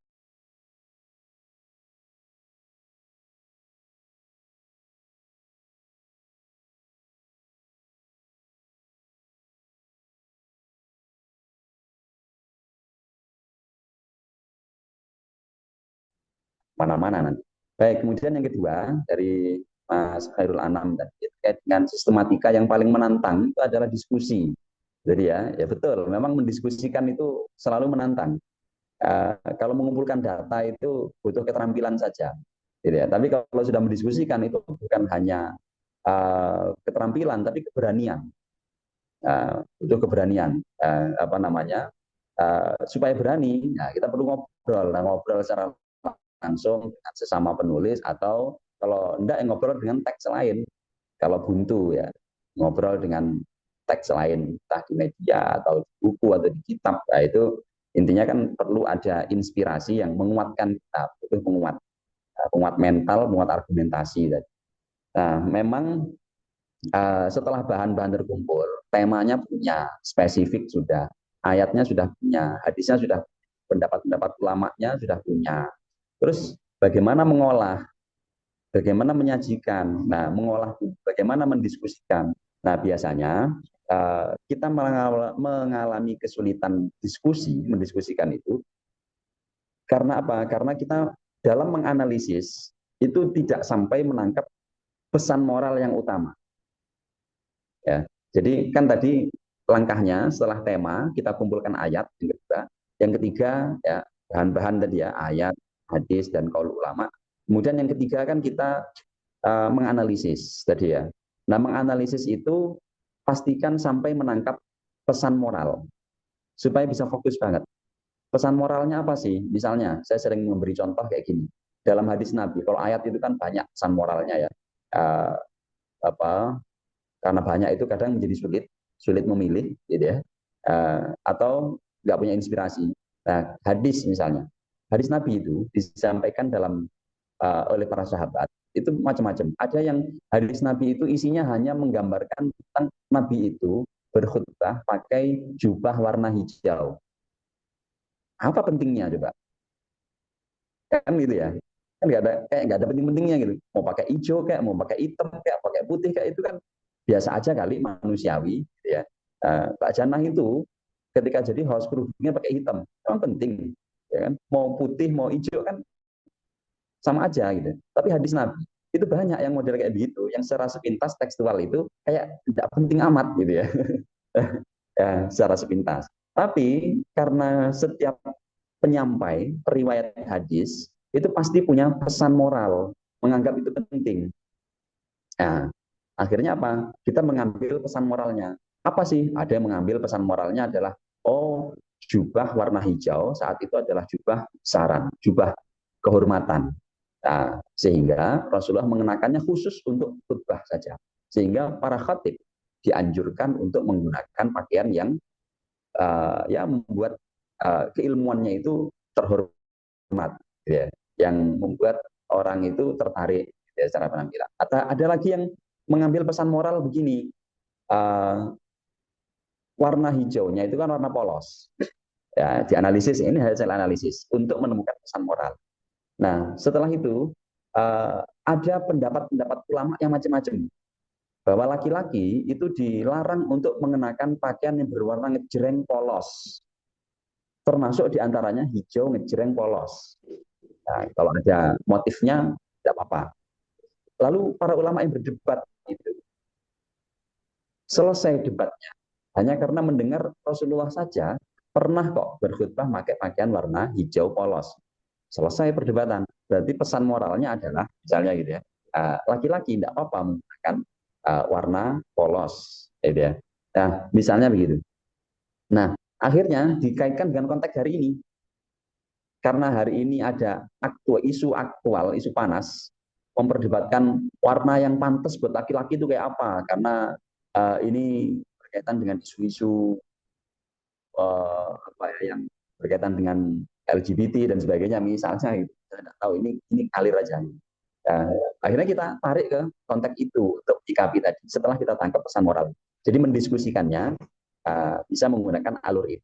mana-mana nanti. Baik, kemudian yang kedua dari Mas Khairul Anam tadi terkait dengan sistematika yang paling menantang itu adalah diskusi. Jadi ya betul, memang mendiskusikan itu selalu menantang. Kalau mengumpulkan data itu butuh keterampilan saja, gitu ya. Tapi kalau sudah mendiskusikan itu bukan hanya keterampilan, tapi keberanian. Butuh keberanian, supaya berani. Nah, kita perlu ngobrol secara langsung dengan sesama penulis atau kalau enggak ngobrol dengan teks lain. Kalau buntu ya ngobrol dengan teks lain, entah di media atau di buku atau di kitab. Nah, itu intinya kan perlu ada inspirasi yang menguatkan kita, itu penguat mental, penguat argumentasi. Nah, memang setelah bahan-bahan terkumpul, temanya punya, spesifik sudah, ayatnya sudah punya, hadisnya sudah, pendapat-pendapat ulamanya sudah punya. Terus bagaimana mengolah, bagaimana menyajikan, nah mengolah, bagaimana mendiskusikan. Nah biasanya kita mengalami kesulitan mendiskusikan itu karena apa? Karena kita dalam menganalisis itu tidak sampai menangkap pesan moral yang utama. Ya, jadi kan tadi langkahnya setelah tema kita kumpulkan ayat yang ketiga ya bahan-bahan tadi ya ayat, hadis dan qaul ulama. Kemudian yang ketiga kan kita menganalisis tadi ya. Nah, menganalisis itu pastikan sampai menangkap pesan moral supaya bisa fokus banget. Pesan moralnya apa sih? Misalnya, saya sering memberi contoh kayak gini. Dalam hadis Nabi, kalau ayat itu kan banyak pesan moralnya ya. Karena banyak itu kadang menjadi sulit memilih, gitu ya. Atau nggak punya inspirasi. Nah, hadis misalnya, hadis Nabi itu disampaikan oleh para sahabat itu macam-macam. Ada yang hadis Nabi itu isinya hanya menggambarkan tentang Nabi itu berkhutbah pakai jubah warna hijau. Apa pentingnya coba? Kan gitu ya. Kan nggak ada penting-pentingnya gitu. Mau pakai hijau kayak, mau pakai hitam kayak, pakai putih kayak, itu kan biasa aja kali, manusiawi gitu ya. Mbak Janah itu ketika jadi host kerudungnya pakai hitam, memang penting ya kan. Mau putih mau hijau kan sama aja gitu. Tapi hadis Nabi itu banyak yang model kayak begitu, yang secara sepintas tekstual itu kayak tidak penting amat gitu ya. Ya, secara sepintas. Tapi karena setiap penyampai periwayat hadis itu pasti punya pesan moral, menganggap itu penting. Nah, akhirnya apa? Kita mengambil pesan moralnya. Apa sih? Ada yang mengambil pesan moralnya adalah, oh, jubah warna hijau saat itu adalah jubah saran, jubah kehormatan. Nah, sehingga Rasulullah mengenakannya khusus untuk khutbah saja. Sehingga para khatib dianjurkan untuk menggunakan pakaian yang ya membuat keilmuannya itu terhormat, ya, yang membuat orang itu tertarik ya, secara penampilan. Ada lagi yang mengambil pesan moral begini, warna hijaunya itu kan warna polos. Ya, dianalisis, ini hasil analisis untuk menemukan pesan moral. Nah, setelah itu ada pendapat-pendapat ulama yang macam-macam, bahwa laki-laki itu dilarang untuk mengenakan pakaian yang berwarna ngejreng polos, termasuk diantaranya hijau ngejreng polos. Nah, kalau ada motifnya tidak apa-apa. Lalu para ulama yang berdebat itu selesai debatnya hanya karena mendengar Rasulullah saja pernah kok berkhutbah pakai pakaian warna hijau polos. Selesai perdebatan. Berarti pesan moralnya adalah misalnya gitu ya, laki-laki tidak apa-apa menggunakan warna polos, gitu ya. Nah, misalnya begitu. Nah, akhirnya dikaitkan dengan konteks hari ini. Karena hari ini ada isu aktual, isu panas, memperdebatkan warna yang pantas buat laki-laki itu kayak apa. Karena ini berkaitan dengan isu-isu apa ya, yang berkaitan dengan LGBT dan sebagainya misalnya, gitu. Saya tidak tahu, ini kalir aja. Akhirnya kita tarik ke konteks itu untuk menyikapi tadi setelah kita tangkap pesan moral. Jadi mendiskusikannya bisa menggunakan alur ini.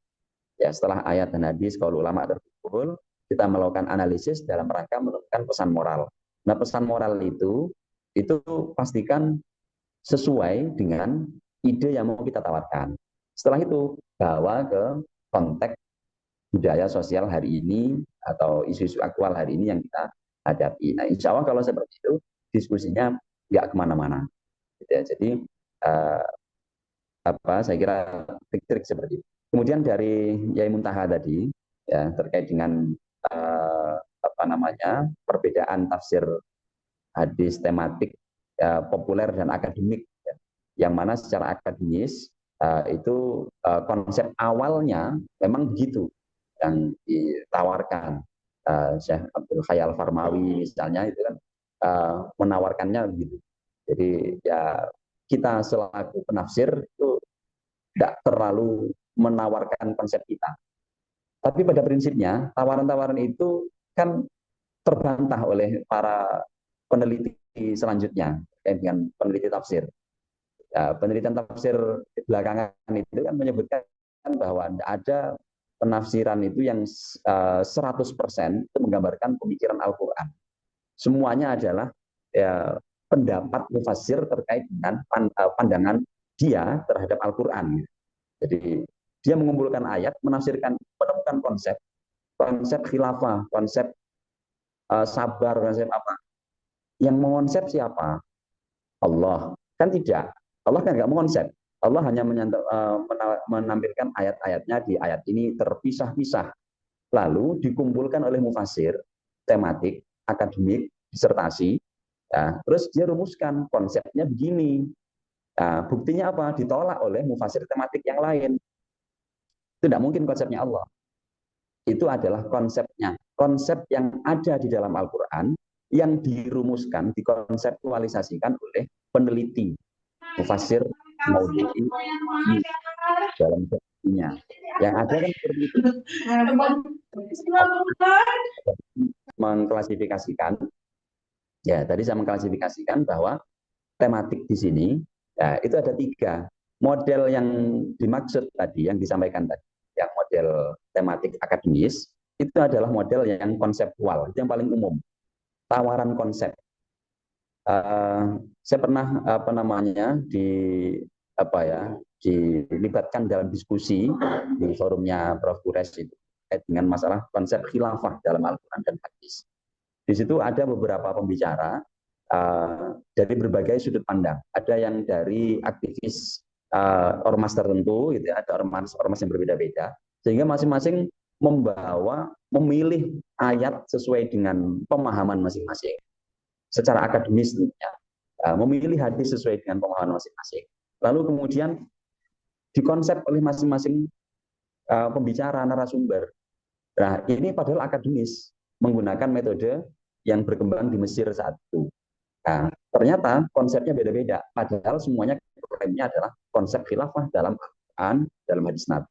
Ya, setelah ayat dan hadis kalau ulama terkumpul, kita melakukan analisis dalam rangka menemukan pesan moral. Nah, pesan moral itu pastikan sesuai dengan ide yang mau kita tawarkan. Setelah itu bawa ke konteks budaya sosial hari ini atau isu-isu aktual hari ini yang kita hadapi. Nah, insya Allah kalau seperti itu diskusinya nggak kemana-mana. Jadi saya kira trik-trik seperti itu. Kemudian dari Yai Muntaha tadi ya, terkait dengan perbedaan tafsir hadis tematik ya, populer dan akademik ya. Yang mana secara akademis itu konsep awalnya memang begitu yang ditawarkan Syekh Abdul Hayy Al-Farmawi misalnya, itu kan menawarkannya begitu. Jadi ya kita selaku penafsir itu tidak terlalu menawarkan konsep kita. Tapi pada prinsipnya tawaran-tawaran itu kan terbantah oleh para peneliti selanjutnya dengan peneliti tafsir. Ya, penelitian tafsir belakangan itu kan menyebutkan bahwa ada penafsiran itu yang 100% itu menggambarkan pemikiran Al-Quran. Semuanya adalah ya, pendapat mufassir terkait dengan pandangan dia terhadap Al-Quran. Jadi dia mengumpulkan ayat, menafsirkan, menemukan konsep khilafah, konsep sabar, konsep apa. Yang mengonsep siapa? Allah. Kan tidak. Allah kan nggak mengonsep. Allah hanya menampilkan ayat-ayatnya di ayat ini terpisah-pisah. Lalu dikumpulkan oleh mufassir, tematik, akademik, disertasi. Ya, terus dia rumuskan konsepnya begini. Nah, buktinya apa? Ditolak oleh mufassir tematik yang lain. Itu tidak mungkin konsepnya Allah. Itu adalah konsepnya. Konsep yang ada di dalam Al-Quran yang dirumuskan, dikonseptualisasikan oleh peneliti, mufassir Maududi dalam bukunya. Yang ada kan seperti itu. Mengklasifikasikan Ya, tadi saya mengklasifikasikan bahwa tematik di sini ya, itu ada 3 model yang dimaksud tadi, yang disampaikan tadi. Yang model tematik akademis itu adalah model yang konseptual, itu yang paling umum, tawaran konsep. Saya pernah dilibatkan dalam diskusi di forumnya Prof. Kures itu dengan masalah konsep khilafah dalam Al-Quran dan hadis. Di situ ada beberapa pembicara dari berbagai sudut pandang. Ada yang dari aktivis ormas tertentu, gitu ya, ada ormas yang berbeda-beda, sehingga masing-masing memilih ayat sesuai dengan pemahaman masing-masing. Secara akademis tentunya, memilih hadis sesuai dengan pemahaman masing-masing. Lalu kemudian dikonsep oleh masing-masing pembicara, narasumber. Nah, ini padahal akademis, menggunakan metode yang berkembang di Mesir saat itu. Nah, ternyata konsepnya beda-beda, padahal semuanya klaimnya adalah konsep khilafah dalam Al-Quran, dalam hadis Nabi.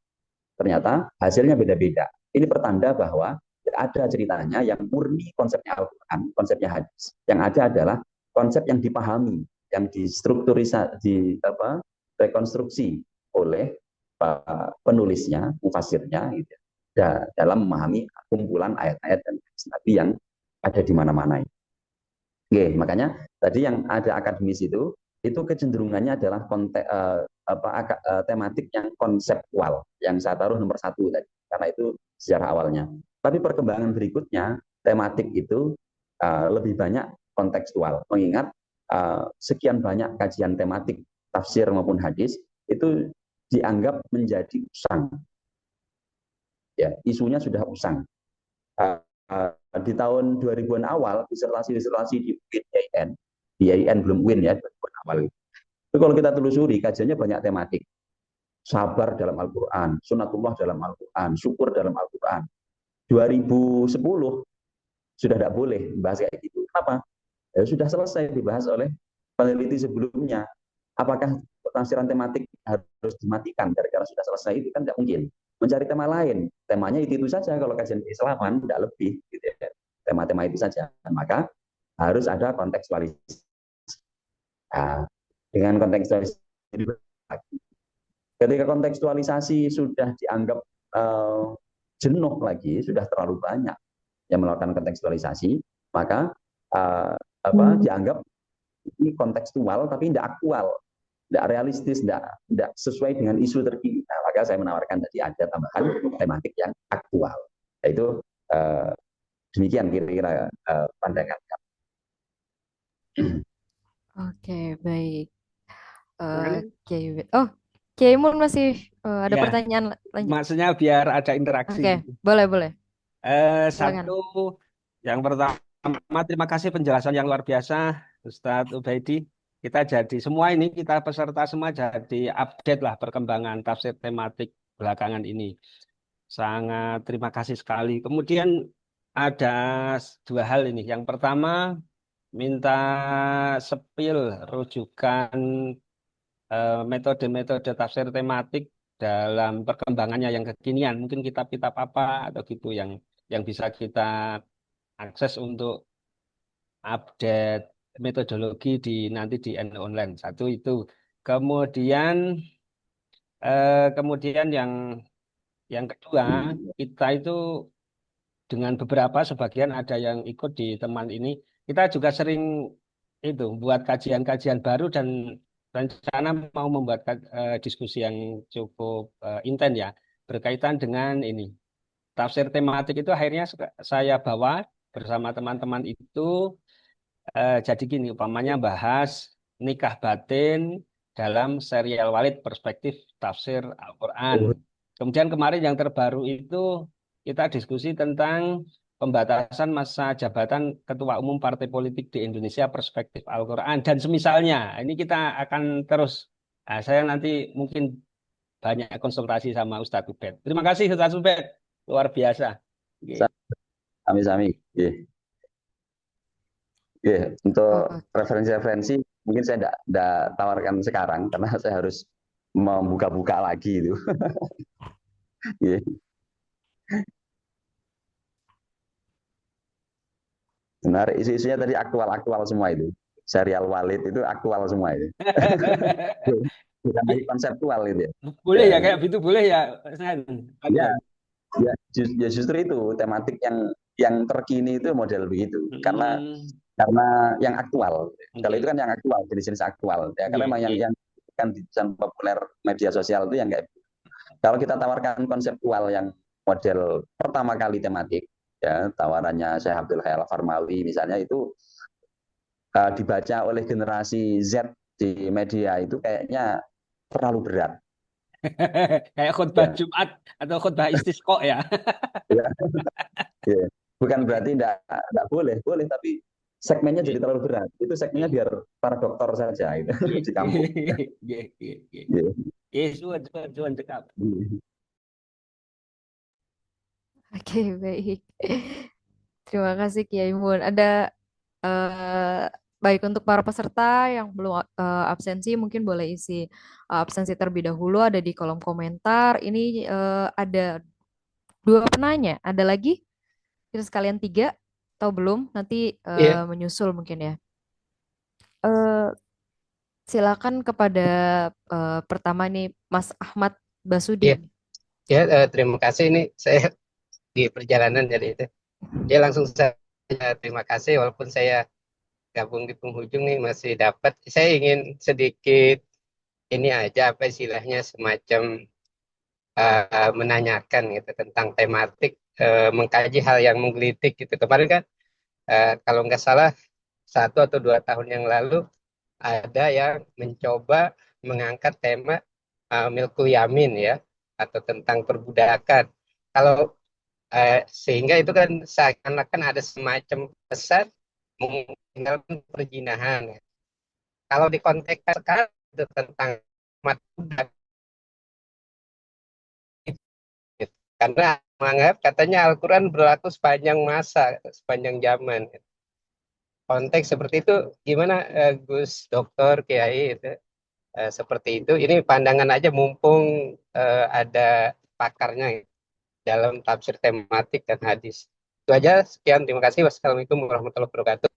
Ternyata hasilnya beda-beda. Ini pertanda bahwa ada ceritanya yang murni konsepnya Al-Quran, konsepnya hadis. Yang ada adalah konsep yang dipahami, yang rekonstruksi oleh penulisnya, mufasirnya, gitu, dalam memahami kumpulan ayat-ayat dan hadis Nabi yang ada di mana-mana. Oke, makanya tadi yang ada akademis itu kecenderungannya adalah tematik yang konseptual, yang saya taruh nomor 1 tadi, karena itu sejarah awalnya. Tapi perkembangan berikutnya, tematik itu lebih banyak kontekstual, mengingat sekian banyak kajian tematik, tafsir maupun hadis, itu dianggap menjadi usang. Ya, isunya sudah usang. Di tahun 2000-an awal, disertasi di IAIN, di IAIN belum UIN ya, 2000-an awal. Itu kalau kita telusuri, kajiannya banyak tematik. Sabar dalam Al-Quran, sunatullah dalam Al-Quran, syukur dalam Al-Quran. 2010 sudah tidak boleh bahas kayak gitu. Kenapa? Ya, sudah selesai dibahas oleh peneliti sebelumnya. Apakah tafsiran tematik harus dimatikan gara-gara sudah selesai? Itu kan tidak mungkin. Mencari tema lain, temanya itu saja. Kalau kajian keislaman tidak lebih, gitu ya. Tema-tema itu saja. Maka harus ada kontekstualisasi. Nah, dengan kontekstualisasi, ketika kontekstualisasi sudah dianggap jenuh lagi, sudah terlalu banyak yang melakukan kontekstualisasi, maka dianggap ini kontekstual tapi tidak aktual, tidak realistis, tidak sesuai dengan isu terkini. Nah, maka saya menawarkan tadi ada tambahan tematik yang aktual. Yaitu demikian kira-kira pandangan kami. Oke, baik. Kiai Mun masih ada Ya, pertanyaan lanjut. maksudnya biar ada interaksi. Oke, boleh. Silakan. Satu, yang pertama, terima kasih penjelasan yang luar biasa, Ustadz Ubaidi. Kita peserta semua jadi update lah perkembangan tafsir tematik belakangan ini. Sangat terima kasih sekali. Kemudian ada 2 hal ini. Yang pertama, minta sepil rujukan metode-metode tafsir tematik dalam perkembangannya yang kekinian. Mungkin kitab-kitab apa atau gitu yang bisa kita akses untuk update metodologi nanti di online. Satu itu. Kemudian yang kedua, kita itu dengan sebagian ada yang ikut di teman ini, kita juga sering itu buat kajian-kajian baru dan rencana mau membuat diskusi yang cukup intens ya, berkaitan dengan ini. Tafsir tematik itu akhirnya saya bawa bersama teman-teman itu jadi gini, umpamanya bahas nikah batin dalam serial Walid perspektif tafsir Al-Quran. Kemudian kemarin yang terbaru itu kita diskusi tentang pembatasan masa jabatan Ketua Umum Partai Politik di Indonesia perspektif Al-Quran dan semisalnya. Ini kita akan terus. Nah, saya nanti mungkin banyak konsultasi sama Ustadz Ubed. Terima kasih Ustadz Ubed, luar biasa. Sami-sami. Untuk referensi-referensi mungkin saya tidak tawarkan sekarang karena saya harus membuka-buka lagi itu. Benar, isu-isunya tadi aktual-aktual semua itu. Serial Walid itu aktual semua itu. Bukan lagi konseptual itu ya. Boleh Ya, ya kayak gitu, boleh ya, Sen? ya, Bagus. ya justru itu tematik yang terkini itu model begitu. Karena Hmm, yang aktual. Kalau oke. itu kan yang aktual, jenis-jenis aktual. Ya, karena Iya, memang iya. yang kan di populer media sosial itu yang kayak kalau kita tawarkan konseptual yang model pertama kali tematik, ya tawarannya Syekh Abdul Hayal Farmawi misalnya itu dibaca oleh generasi Z di media itu kayaknya terlalu berat. Kayak khutbah Ya, Jumat atau khutbah istisqa ya. ya, ya. Bukan berarti enggak boleh, boleh tapi segmennya jadi terlalu berat. Itu segmennya biar para dokter saja itu Iya, di kampung. iya, iya, iya. Ya. Iya, suan, suan, suan cekap. Oke, baik. Terima kasih Kiai Mun. Ada eh, baik untuk para peserta yang belum absensi mungkin boleh isi absensi terlebih dahulu ada di kolom komentar. Ini ada dua penanya. Ada lagi? Kita sekalian tiga atau belum? Nanti Iya, menyusul mungkin ya. Eh, Silakan kepada pertama nih Mas Ahmad iya, Basudin. ya, terima kasih ini saya di perjalanan jadi itu. Ya langsung saja terima kasih walaupun saya gabung di penghujung nih masih dapat. Saya ingin sedikit ini aja apa istilahnya semacam menanyakan gitu tentang tematik mengkaji hal yang menggelitik gitu. Kemarin kan kalau nggak salah 1 atau 2 tahun yang lalu ada yang mencoba mengangkat tema milkul yamin ya atau tentang perbudakan. Kalau sehingga itu kan seakan-akan ada semacam pesan meninggalkan perjinahan. Kalau di konteks sekarang itu tentang umat budak gitu. Karena menganggap katanya Al-Quran berlaku sepanjang masa, sepanjang zaman. Konteks seperti itu gimana Gus Dokter Kiai itu? Seperti itu. Ini pandangan aja mumpung ada pakarnya gitu, dalam tafsir tematik dan hadis. Itu aja. Sekian. Terima kasih. Wassalamualaikum warahmatullahi wabarakatuh.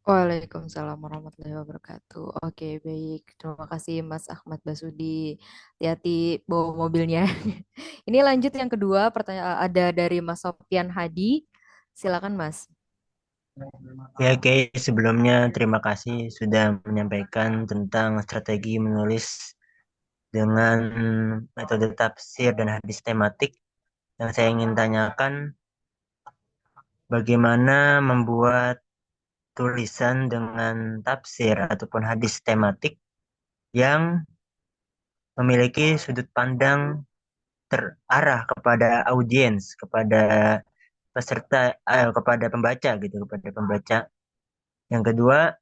Waalaikumsalam warahmatullahi wabarakatuh. Oke, baik. Terima kasih Mas Ahmad Basudi. Hati-hati bawa mobilnya. Ini lanjut yang kedua, pertanyaan ada dari Mas Sofian Hadi. Silakan Mas. Ya, oke. Sebelumnya terima kasih sudah menyampaikan tentang strategi menulis dengan metode tafsir dan hadis tematik. Yang saya ingin tanyakan, bagaimana membuat tulisan dengan tafsir ataupun hadis tematik yang memiliki sudut pandang terarah kepada audiens, kepada peserta, kepada pembaca gitu, kepada pembaca. Yang kedua,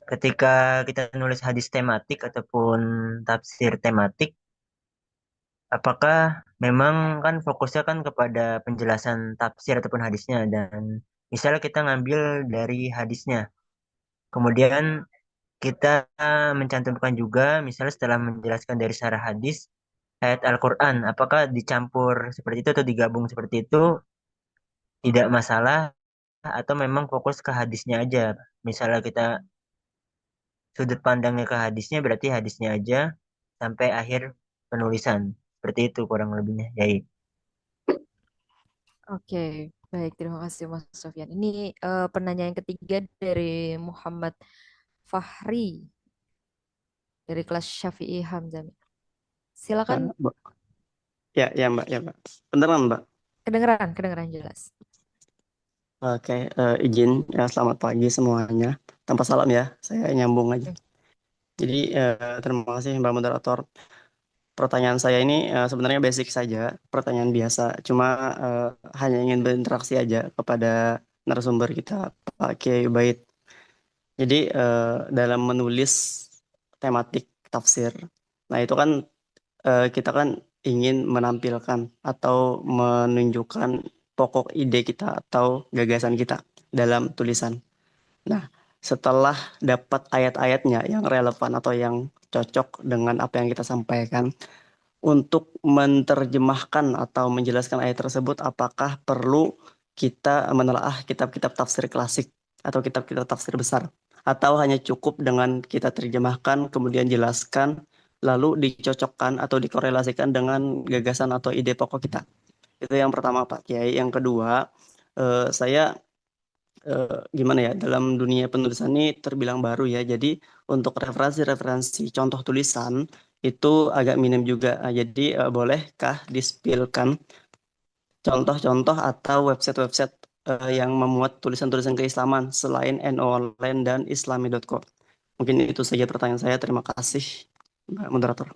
ketika kita nulis hadis tematik ataupun tafsir tematik, apakah memang kan fokusnya kan kepada penjelasan tafsir ataupun hadisnya, dan misalnya kita ngambil dari hadisnya, kemudian kita mencantumkan juga misalnya setelah menjelaskan dari syarah hadis ayat Al-Quran, apakah dicampur seperti itu atau digabung seperti itu tidak masalah, atau memang fokus ke hadisnya aja. Misalnya kita sudut pandangnya ke hadisnya, berarti hadisnya aja sampai akhir penulisan. Seperti itu kurang lebihnya. Yai. Oke, baik. Terima kasih Mas Sofian. Ini penanya yang ketiga dari Muhammad Fahri dari kelas Syafi'i Hamzah. Silakan. Mbak. Ya Mbak, ya Mbak. Beneran Mbak. Kedengeran jelas. Oke, izin ya selamat pagi semuanya. Tanpa salam ya, saya nyambung aja. Jadi terima kasih Mbak Moderator. Pertanyaan saya ini sebenarnya basic saja, pertanyaan biasa. Cuma hanya ingin berinteraksi aja kepada narasumber kita, Pak Kiai Ubaid. Jadi dalam menulis tematik tafsir, nah itu kan kita kan ingin menampilkan atau menunjukkan pokok ide kita atau gagasan kita dalam tulisan. Nah, setelah dapat ayat-ayatnya yang relevan atau yang cocok dengan apa yang kita sampaikan, untuk menerjemahkan atau menjelaskan ayat tersebut, apakah perlu kita menelaah kitab-kitab tafsir klasik atau kitab-kitab tafsir besar, atau hanya cukup dengan kita terjemahkan, kemudian jelaskan, lalu dicocokkan atau dikorelasikan dengan gagasan atau ide pokok kita. Itu yang pertama, Pak Kiai. Yang kedua, saya gimana ya, dalam dunia penulisan ini terbilang baru ya. Jadi untuk referensi-referensi contoh tulisan itu agak minim juga. Jadi bolehkah di-spillkan contoh-contoh atau website-website yang memuat tulisan-tulisan keislaman selain NOnline dan islami.co? Mungkin itu saja pertanyaan saya. Terima kasih, Mbak Moderator.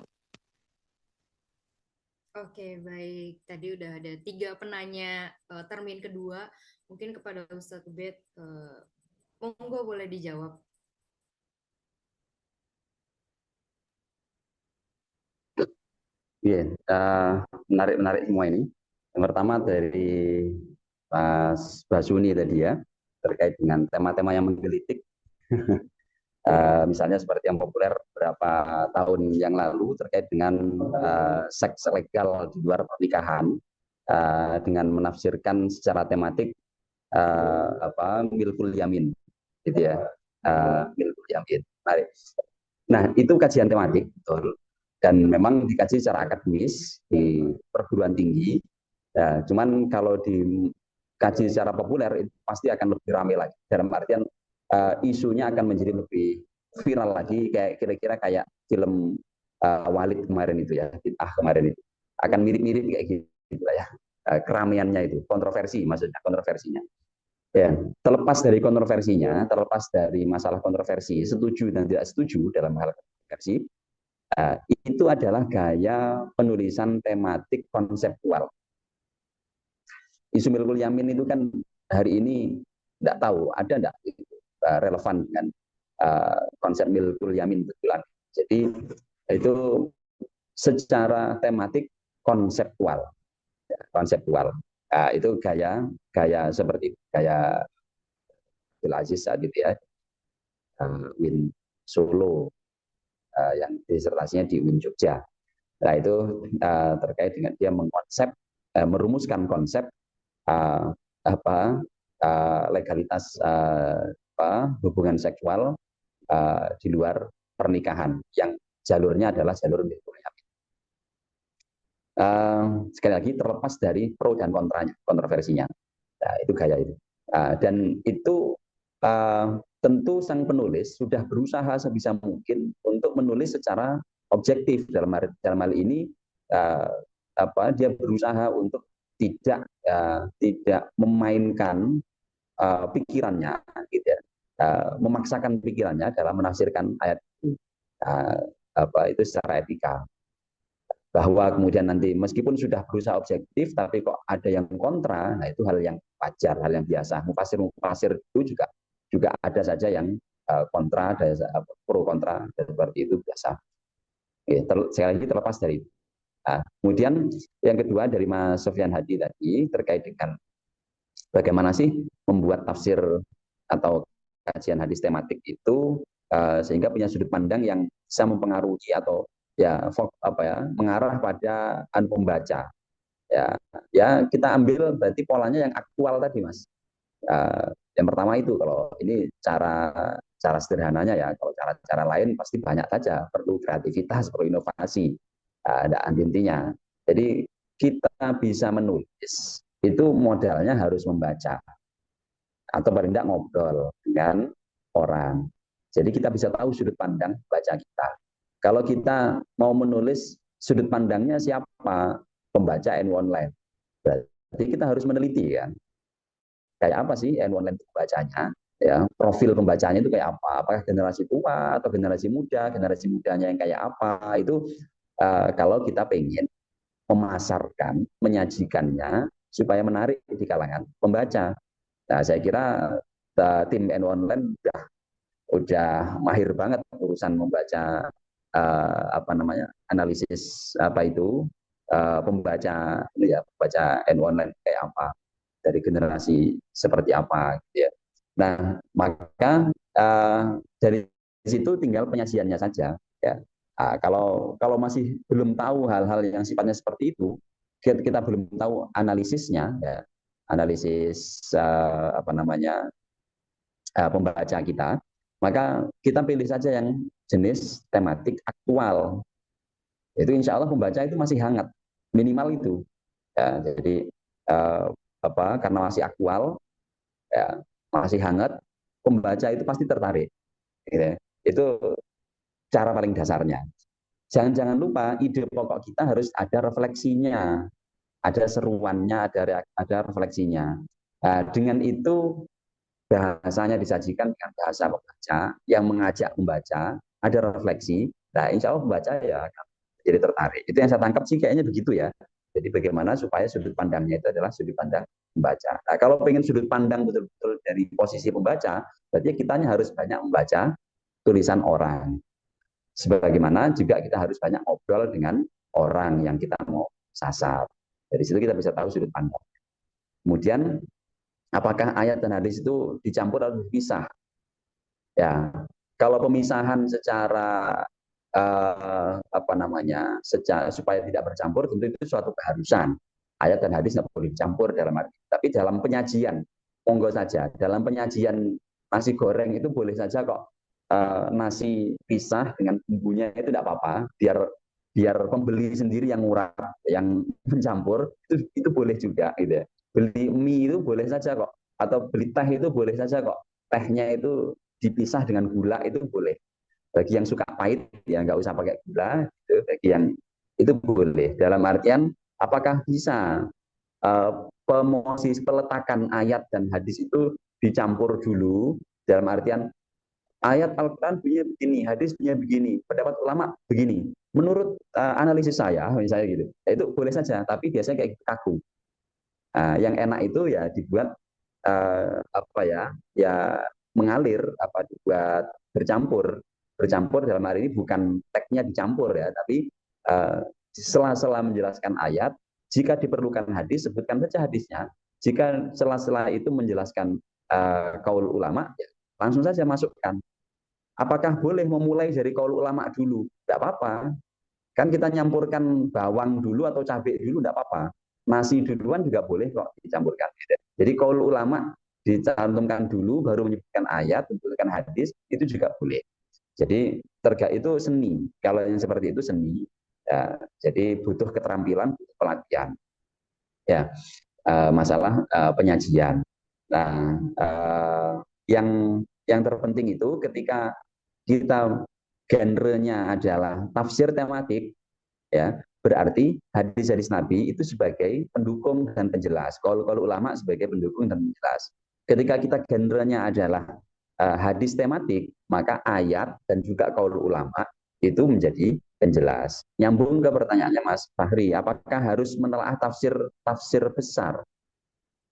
Oke, baik. Tadi udah ada 3 penanya termin kedua. Mungkin kepada Ustadz Ubed, monggo boleh dijawab. Iya, menarik semua ini. Yang pertama dari Mas Basuni tadi ya, terkait dengan tema-tema yang menggelitik. Misalnya seperti yang populer beberapa tahun yang lalu terkait dengan seks legal di luar pernikahan, dengan menafsirkan secara tematik milkul yamin, gitu ya, milkul yamin. Nah, itu kajian tematik, betul. Dan memang dikaji secara akademis di perguruan tinggi. Ya, cuman kalau dikaji secara populer itu pasti akan lebih ramai lagi. Dalam artian isunya akan menjadi lebih viral lagi, kayak kira-kira kayak film Walid kemarin itu ya, kemarin itu akan mirip-mirip kayak gitu lah ya, keramaiannya itu, kontroversinya. Ya, terlepas dari kontroversinya, terlepas dari masalah kontroversi, setuju dan tidak setuju dalam hal kontroversi, itu adalah gaya penulisan tematik konseptual. Isu milkul yamin itu kan hari ini tidak tahu ada tidak relevan dengan konsep milkul yamin betulan. Jadi itu secara tematik konseptual, konseptual. Itu gaya seperti gaya Abdul Aziz saat itu ya, Win Solo, yang disertasinya di Win Jogja. Nah itu terkait dengan dia merumuskan konsep legalitas hubungan seksual di luar pernikahan yang jalurnya adalah jalur milkul yamin. Sekali lagi terlepas dari pro dan kontranya, kontroversinya. Nah, itu gaya itu. Dan itu tentu sang penulis sudah berusaha sebisa mungkin untuk menulis secara objektif. Dalam hal ini dia berusaha untuk tidak memainkan pikirannya, gitu ya. Memaksakan pikirannya dalam menafsirkan ayat itu, itu secara etika. Bahwa kemudian nanti meskipun sudah berusaha objektif, tapi kok ada yang kontra, nah itu hal yang wajar, hal yang biasa. Mufasir itu juga ada saja yang kontra, ada pro kontra, seperti itu biasa. Sekali lagi terlepas dari itu. Kemudian yang kedua dari Mas Sofyan Hadi tadi terkait dengan bagaimana sih membuat tafsir atau kajian hadis tematik itu sehingga punya sudut pandang yang bisa mempengaruhi atau mengarah pada pembaca. Ya kita ambil berarti polanya yang aktual tadi, Mas. Yang pertama itu, kalau ini cara sederhananya ya, kalau cara lain pasti banyak saja, perlu kreativitas, perlu inovasi. Ada intinya. Jadi kita bisa menulis itu modalnya harus membaca atau paling tidak ngobrol dengan orang. Jadi kita bisa tahu sudut pandang baca kita. Kalau kita mau menulis sudut pandangnya siapa, pembaca NOnline, berarti kita harus meneliti kan. Kayak apa sih NOnline pembacanya? Ya, profil pembacanya itu kayak apa? Apakah generasi tua atau generasi muda? Generasi mudanya yang kayak apa? Itu kalau kita pengen memasarkan, menyajikannya supaya menarik di kalangan pembaca. Nah, saya kira tim NOnline udah mahir banget urusan membaca analisis pembaca NOnline kayak apa, dari generasi seperti apa gitu ya. Nah, maka dari situ tinggal penyajiannya saja ya. Kalau masih belum tahu hal-hal yang sifatnya seperti itu, kita belum tahu analisisnya ya, analisis apa namanya pembaca kita, maka kita pilih saja yang jenis tematik aktual. Itu insya Allah pembaca itu masih hangat, minimal itu. Ya, jadi karena masih aktual, ya, masih hangat, pembaca itu pasti tertarik. Gitu. Itu cara paling dasarnya. Jangan lupa ide pokok kita harus ada refleksinya, ada seruannya, ada refleksinya. Nah, dengan itu bahasanya disajikan dengan bahasa pembaca yang mengajak membaca, ada refleksi. Nah, insya Allah pembaca ya akan jadi tertarik. Itu yang saya tangkap sih kayaknya begitu ya. Jadi bagaimana supaya sudut pandangnya itu adalah sudut pandang pembaca. Nah, kalau pengen sudut pandang betul-betul dari posisi pembaca, berarti kitanya harus banyak membaca tulisan orang. Sebagaimana juga kita harus banyak ngobrol dengan orang yang kita mau sasar. Dari situ kita bisa tahu sudut pandang. Kemudian apakah ayat dan hadis itu dicampur atau dipisah? Ya, kalau pemisahan secara supaya tidak bercampur, tentu itu suatu keharusan. Ayat dan hadis tidak boleh dicampur dalam arti. Tapi dalam penyajian, monggo saja. Dalam penyajian nasi goreng itu boleh saja kok nasi pisah dengan bumbunya itu tidak apa-apa. Biar pembeli sendiri yang murah, yang mencampur itu boleh juga. Gitu. Beli mie itu boleh saja kok. Atau beli teh itu boleh saja kok. Tehnya itu dipisah dengan gula itu boleh. Bagi yang suka pahit ya nggak usah pakai gula. Gitu. Bagi yang itu boleh. Dalam artian apakah bisa peletakan ayat dan hadis itu dicampur dulu dalam artian ayat Al-Quran bunyinya begini, hadis bunyinya begini, pendapat ulama begini. Menurut analisis saya, misalnya gitu, itu boleh saja, tapi biasanya kayak kaku. Yang enak itu ya dibuat ya mengalir, dibuat bercampur dalam hari ini bukan teksnya dicampur ya, tapi sela-sela menjelaskan ayat, jika diperlukan hadis sebutkan saja hadisnya. Jika sela-sela itu menjelaskan kaul ulama, ya, langsung saja masukkan. Apakah boleh memulai dari kaul ulama dulu? Tidak apa-apa. Kan kita nyampurkan bawang dulu atau cabai dulu, tidak apa-apa. Nasi duluan juga boleh kok dicampurkan. Jadi kaul ulama dicantumkan dulu, baru menyebutkan ayat, menyebutkan hadis, itu juga boleh. Jadi itu seni. Kalau yang seperti itu seni. Ya, jadi butuh keterampilan, butuh pelatihan. Ya, masalah penyajian. Nah, yang terpenting itu ketika kita genrenya adalah tafsir tematik, ya berarti hadis-hadis Nabi itu sebagai pendukung dan penjelas, qaul ulama sebagai pendukung dan penjelas. Ketika kita genrenya adalah hadis tematik, maka ayat dan juga qaul ulama itu menjadi penjelas. Nyambung ke pertanyaannya Mas Fahri, apakah harus menelaah tafsir besar?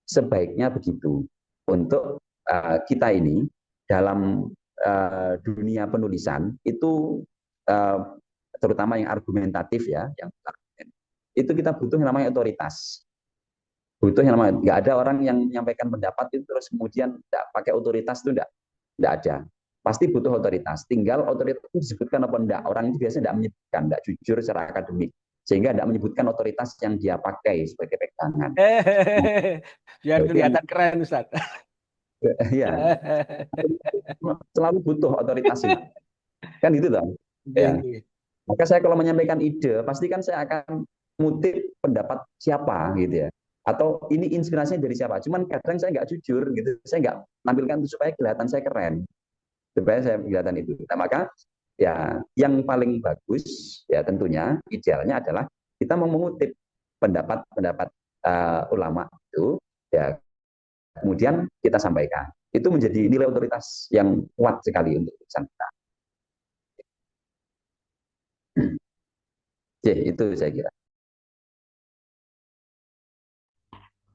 Sebaiknya begitu. Untuk kita ini dalam dunia penulisan itu terutama yang argumentatif ya, itu kita butuh yang namanya otoritas. Butuh yang namanya, nggak ada orang yang menyampaikan pendapat itu terus kemudian nggak pakai otoritas, itu nggak ada. Pasti butuh otoritas. Tinggal otoritas itu disebutkan apa enggak. Orang itu biasanya nggak menyebutkan, nggak jujur secara akademik. Sehingga tidak menyebutkan otoritas yang dia pakai sebagai pegangan. Biar kelihatan keren, Ustaz. Iya. Selalu butuh otoritas ini. Kan gitu dong. Ya. Maka saya kalau menyampaikan ide, pasti kan saya akan ngutip pendapat siapa gitu ya. Atau ini inspirasinya dari siapa. Cuman kadang saya nggak jujur gitu. Saya nggak tampilkan itu supaya kelihatan saya keren. Supaya saya kelihatan itu. Nah, maka ya yang paling bagus ya tentunya idealnya adalah kita mau mengutip pendapat-pendapat ulama itu ya kemudian kita sampaikan. Itu menjadi nilai otoritas yang kuat sekali untuk urusan kita. Ya, itu saya kira.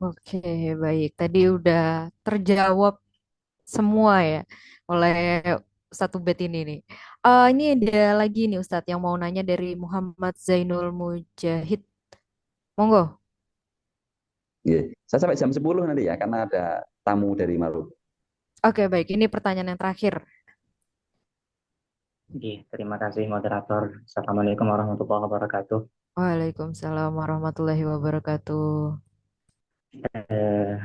Oke, baik. Tadi udah terjawab semua ya oleh satu bed ini nih. Ini ada lagi nih Ustadz yang mau nanya dari Muhammad Zainul Mujahid. Monggo. Ya. Saya sampai jam 10 nanti ya, karena ada tamu dari Maluku. Oke, baik. Ini pertanyaan yang terakhir. Terima kasih moderator. Assalamualaikum warahmatullahi wabarakatuh. Waalaikumsalam warahmatullahi wabarakatuh. Eh,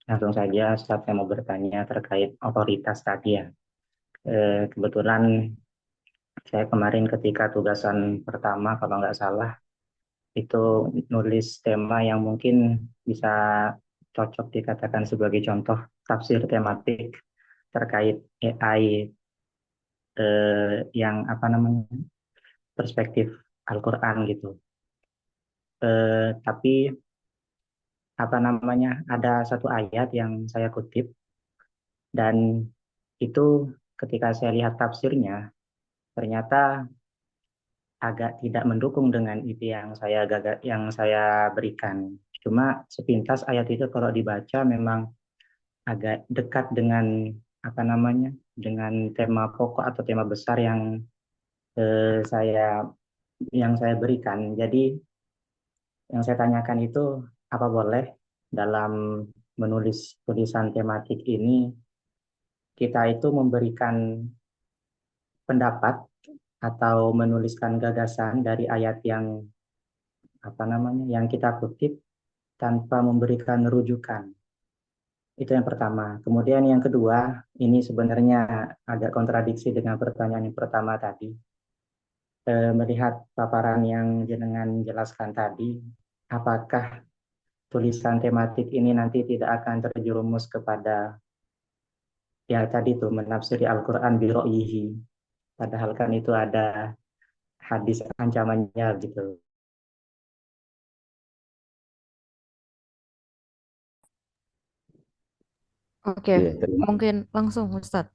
Langsung saja, saya mau bertanya terkait otoritas tadi ya. Kebetulan saya kemarin ketika tugasan pertama, kalau nggak salah, itu nulis tema yang mungkin bisa cocok dikatakan sebagai contoh tafsir tematik terkait AI, yang apa namanya, perspektif Al-Quran gitu. Tapi apa namanya, ada satu ayat yang saya kutip, dan itu ketika saya lihat tafsirnya ternyata agak tidak mendukung dengan itu yang saya berikan. Cuma sepintas ayat itu kalau dibaca memang agak dekat dengan apa namanya, dengan tema pokok atau tema besar yang eh, saya saya berikan. Jadi yang saya tanyakan itu, apa boleh dalam menulis tulisan tematik ini kita itu memberikan pendapat atau menuliskan gagasan dari ayat yang apa namanya, yang kita kutip tanpa memberikan rujukan. Itu yang pertama. Kemudian yang kedua, ini sebenarnya agak kontradiksi dengan pertanyaan yang pertama tadi. Melihat paparan yang jenengan jelaskan tadi, apakah tulisan tematik ini nanti tidak akan terjerumus kepada ya tadi tuh menafsiri Al-Quran biro'ihi. Padahal kan itu ada hadis ancamannya gitu. Oke, Iya, mungkin langsung Ustadz.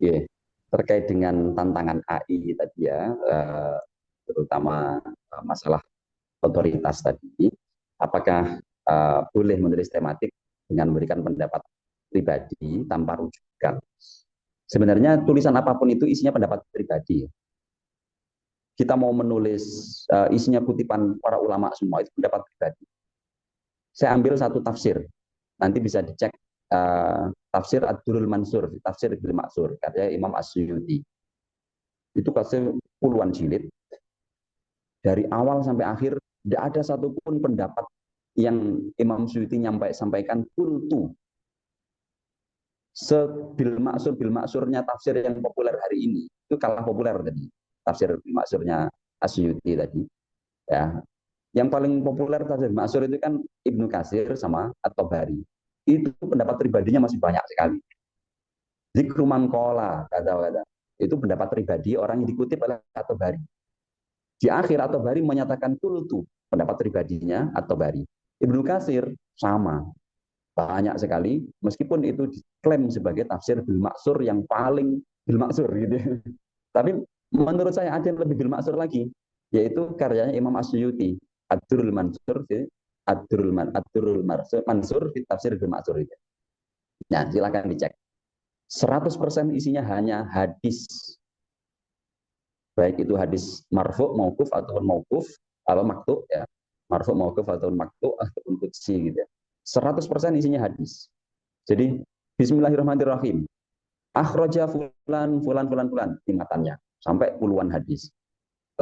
iya. Terkait dengan tantangan AI tadi ya, terutama masalah otoritas tadi, apakah boleh menulis tematik dengan memberikan pendapat pribadi tanpa rujukan? Sebenarnya tulisan apapun itu isinya pendapat pribadi. Kita mau menulis isinya kutipan para ulama semua itu pendapat pribadi. Saya ambil satu tafsir, nanti bisa dicek tafsir Ad-Durrul Mansur, tafsir Ibnu Maksur, karya Imam As-Suyuti. Itu kasih puluhan jilid, dari awal sampai akhir tidak ada satupun pendapat yang Imam Suyuti sampaikan kultu sebil maksurnya tafsir yang populer hari ini itu kalah populer tadi tafsir maksurnya Asyuti tadi ya. Yang paling populer tafsir maksur itu kan Ibnu Katsir sama At-Tabari, itu pendapat pribadinya masih banyak sekali. Zikruman kola kata-kata itu pendapat pribadi orang yang dikutip oleh At-Tabari. Di akhir At-Tabari menyatakan kultu, pendapat pribadinya At-Tabari. Ibnu Katsir sama, banyak sekali, meskipun itu diklaim sebagai tafsir bil maksur yang paling bil maksur gitu. Tapi menurut saya ada yang lebih bil maksur lagi, yaitu karyanya Imam Asyuyuti, Ad-Durrul Mansur, Ad-Durrul Mansur fi tafsir bil maksur itu. Nah, silakan dicek. 100% isinya hanya hadis. Baik itu hadis marfu, mauquf ataupun mauquf atau maktub ya. Marfu, mauquf ataupun maktub ataupun qudsi gitu ya. 100% isinya hadis. Jadi bismillahirrahmanirrahim. Akhraja fulan fulan fulan fulan di matanya sampai puluhan hadis.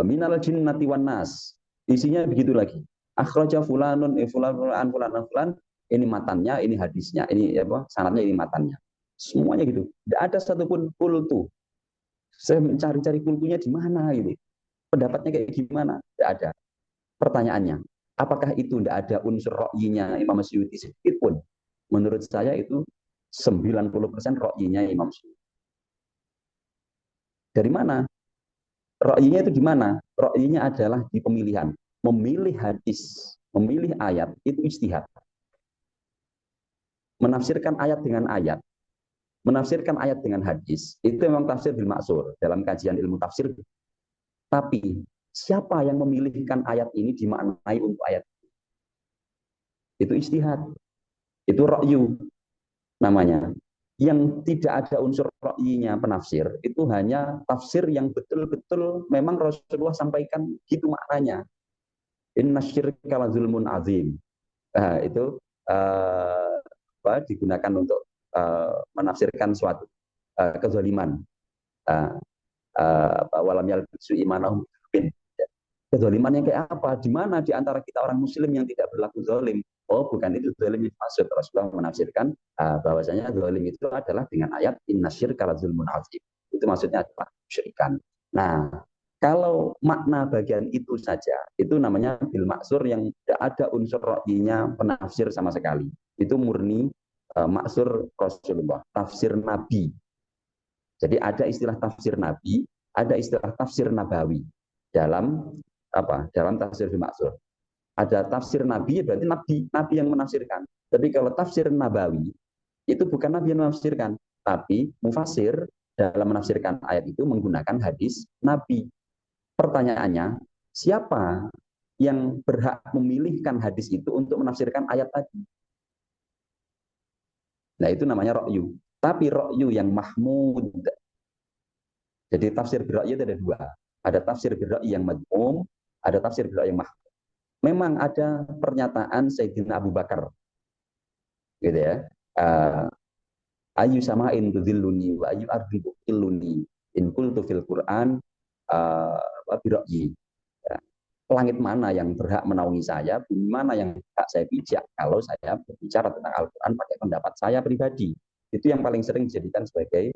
Minal jinnati wan nas. Isinya begitu lagi. Akhraja fulanun fulan fulan fulan fulan, ini matannya, ini hadisnya, ini apa? Sanadnya, ini matannya. Semuanya gitu. Tidak ada satupun kultu. Saya mencari-cari kultunya di mana gitu. Pendapatnya kayak gimana? Tidak ada. Pertanyaannya, apakah itu tidak ada unsur ro'yinya Imam Suyuti sedikit pun? Menurut saya itu 90% ro'yinya Imam Suyuti. Dari mana? Ro'yinya itu di mana? Ro'yinya adalah di pemilihan. Memilih hadis, memilih ayat, itu ijtihad. Menafsirkan ayat dengan ayat, menafsirkan ayat dengan hadis, itu memang tafsir bil maksur dalam kajian ilmu tafsir. Tapi siapa yang memilihkan ayat ini dimaknai untuk ayat? Itu ijtihad. Itu ra'yu namanya. Yang tidak ada unsur ra'yinya penafsir, itu hanya tafsir yang betul-betul memang Rasulullah sampaikan gitu maknanya. Inna syirka la zulmun azim. Itu digunakan untuk menafsirkan suatu kezaliman. Walam yalbisu imanahum bin. Kezaliman yang kayak apa? Di mana di antara kita orang muslim yang tidak berlaku zalim? Oh, bukan itu zalim maksud. Rasulullah menafsirkan bahwasanya zalim itu adalah dengan ayat innasyirka lazulmun azim. Itu maksudnya adalah kesyirikan. Nah, kalau makna bagian itu saja, itu namanya bil maksur yang tidak ada unsur ro'inya penafsir sama sekali. Itu murni maksur Rasulullah, tafsir Nabi. Jadi ada istilah tafsir Nabi, ada istilah tafsir Nabawi dalam dalam tafsir bil maksur. Ada tafsir Nabi, berarti Nabi yang menafsirkan. Tapi kalau tafsir Nabawi, itu bukan Nabi yang menafsirkan, tapi mufasir dalam menafsirkan ayat itu menggunakan hadis Nabi. Pertanyaannya, siapa yang berhak memilihkan hadis itu untuk menafsirkan ayat tadi? Nah, itu namanya ra'yu. Tapi ra'yu yang mahmud. Jadi tafsir bir-ra'yi itu ada dua. Ada tafsir bir-ra'yi yang madhum, ada tafsir bir-ra'yi yang mahmud. Memang ada pernyataan Sayyidina Abu Bakar, gitu ya. Ayu samain tudhilluni wa ayu ardi tudhilluni in qultu fil Qur'an bira'yi. Ya. Langit mana yang berhak menaungi saya, bumi mana yang berhak saya pijak kalau saya berbicara tentang Al-Quran pakai pendapat saya pribadi. Itu yang paling sering dijadikan sebagai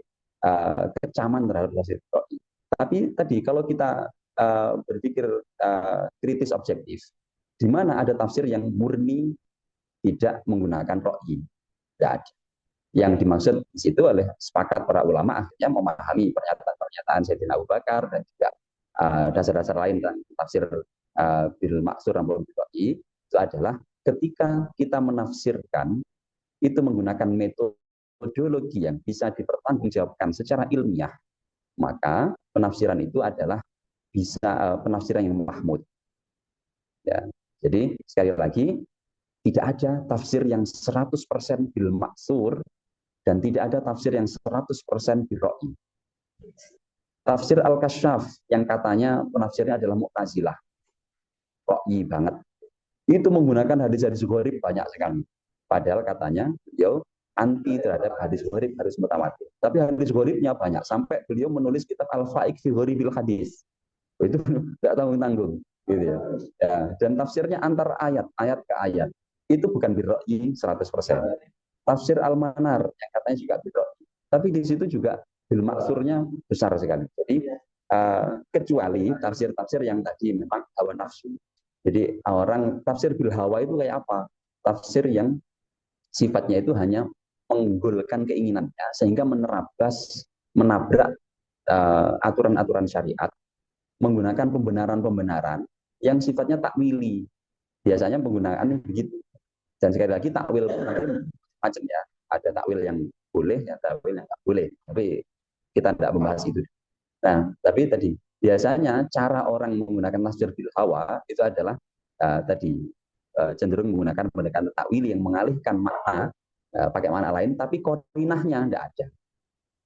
kecaman terhadap tafsir bira'yi. Tapi tadi kalau kita berpikir kritis objektif, di mana ada tafsir yang murni tidak menggunakan ra'yi? Tidak ada. Yang dimaksud di situ oleh sepakat para ulama akhirnya memahami pernyataan Sayyidina Abu Bakar dan juga dasar-dasar lain tentang tafsir bil maksur maupun bil ra'yi itu adalah ketika kita menafsirkan itu menggunakan metodologi yang bisa dipertanggungjawabkan secara ilmiah, maka penafsiran itu adalah bisa penafsiran yang mahmud. Ya. Jadi sekali lagi tidak ada tafsir yang 100% bil maksur dan tidak ada tafsir yang 100% bil ra'yi. Tafsir Al-Kasyaf yang katanya penafsirnya adalah Mu'tazilah, ra'yi banget. Itu menggunakan hadis-hadis gharib banyak sekali. Padahal katanya beliau anti terhadap hadis gharib, hadis mutawatir. Tapi hadis gharibnya banyak sampai beliau menulis kitab Al-Fa'iq fi Gharibil Hadis. Itu tidak tanggung-tanggung. Gitu ya. Dan tafsirnya antar ayat ke ayat. Itu bukan bil ra'yi 100%. Tafsir Al-Manar yang katanya juga bil ra'yi. Tapi di situ juga bil maksurnya besar sekali. Jadi kecuali tafsir-tafsir yang tadi memang hawa nafsu. Jadi orang tafsir bil hawa itu kayak apa? Tafsir yang sifatnya itu hanya menggolkan keinginannya sehingga menabrak aturan-aturan syariat, menggunakan pembenaran-pembenaran yang sifatnya takwili. Biasanya penggunaan begitu. Dan sekali lagi takwil macam ya, ada takwil yang boleh, ya takwil yang tidak boleh. Tapi kita tidak membahas itu. Nah, tapi tadi biasanya cara orang menggunakan tafsir bil hawa itu adalah cenderung menggunakan pendekatan takwil yang mengalihkan makna pakai makna lain, tapi korinahnya tidak ada.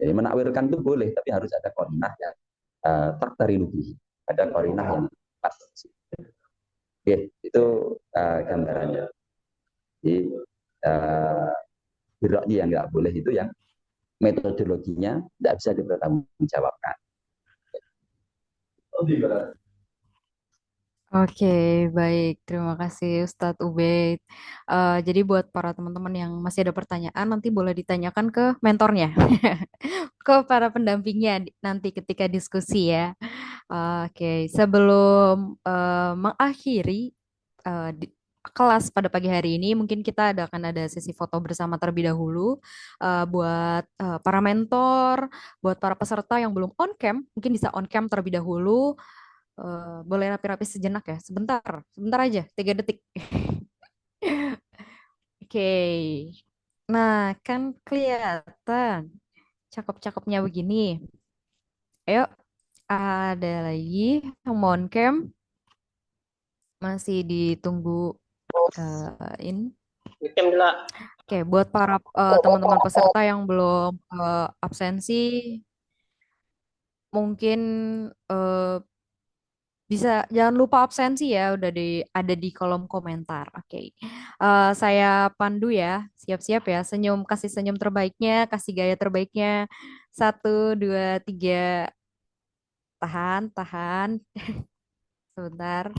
Jadi menakwilkan itu boleh, tapi harus ada korinah yang tak dari lebih, ada korinah yang pas. Oke, itu gambarannya. Jadi birra'yi yang nggak boleh itu yang metodologinya tidak bisa dipertanggungjawabkan. Oke, baik. Terima kasih Ustadz Ubaid. Jadi buat para teman-teman yang masih ada pertanyaan, nanti boleh ditanyakan ke mentornya, ke para pendampingnya nanti ketika diskusi ya. Oke, sebelum mengakhiri kelas pada pagi hari ini, mungkin kita akan ada sesi foto bersama terlebih dahulu buat para mentor, buat para peserta yang belum on cam, mungkin bisa on cam terlebih dahulu. Boleh rapi-rapi sejenak ya, sebentar aja, 3 detik. Oke, nah kan kelihatan cakep-cakepnya begini. Ayo, ada lagi yang mau on cam, masih ditunggu ini. Oke, buat para teman-teman peserta yang belum absensi, mungkin bisa jangan lupa absensi ya, udah ada di kolom komentar. Oke. Saya pandu ya, siap-siap ya. Kasih senyum terbaiknya, kasih gaya terbaiknya. 1, 2, 3. Tahan. Sebentar.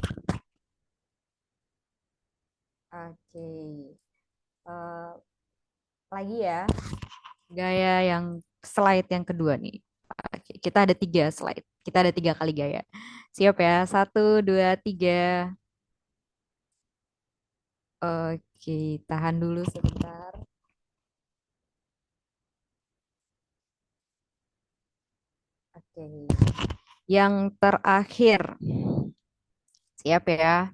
Oke. Eh, lagi ya, gaya yang slide yang kedua nih. Oke, kita ada 3 slide. Kita ada 3 kali gaya. Siap ya? 1, 2, 3. Oke, tahan dulu sebentar. Oke. Yang terakhir. Siap ya?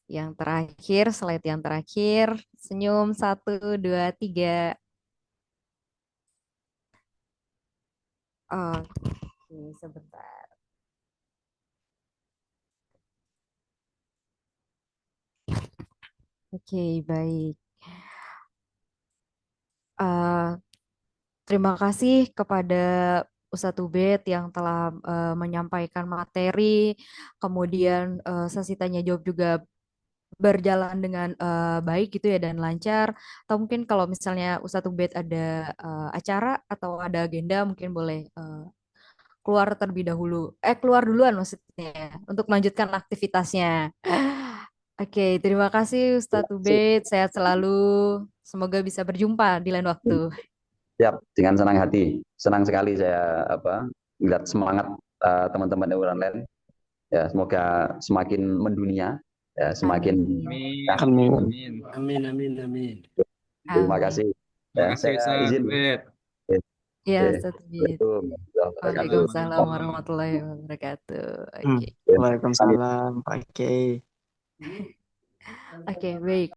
Yang terakhir, slide yang terakhir. Senyum, 1, 2, 3. Oke, sebentar. Oke, baik. Eh, terima kasih kepada Ustadz Ubed yang telah menyampaikan materi, kemudian sesi tanya jawab juga berjalan dengan baik gitu ya dan lancar. Atau mungkin kalau misalnya Ustadz Ubed ada acara atau ada agenda mungkin boleh keluar terlebih dahulu. Keluar duluan maksudnya untuk melanjutkan aktivitasnya. Oke, terima kasih Ustadz Ubed. Sehat selalu. Semoga bisa berjumpa di lain waktu. Siap, dengan senang hati. Senang sekali saya melihat semangat teman-teman online. Ya, semoga semakin mendunia, ya, semakin Amin. Amin. Amin, amin, amin. Terima Amin. kasih. Terima Ya, kasih saya Ustaz izin. Ubed. Ya, Oke. Ustadz Ubed. Waalaikumsalam warahmatullahi wabarakatuh. Oke. Waalaikumsalam, Pak Kiai. Oke, baik.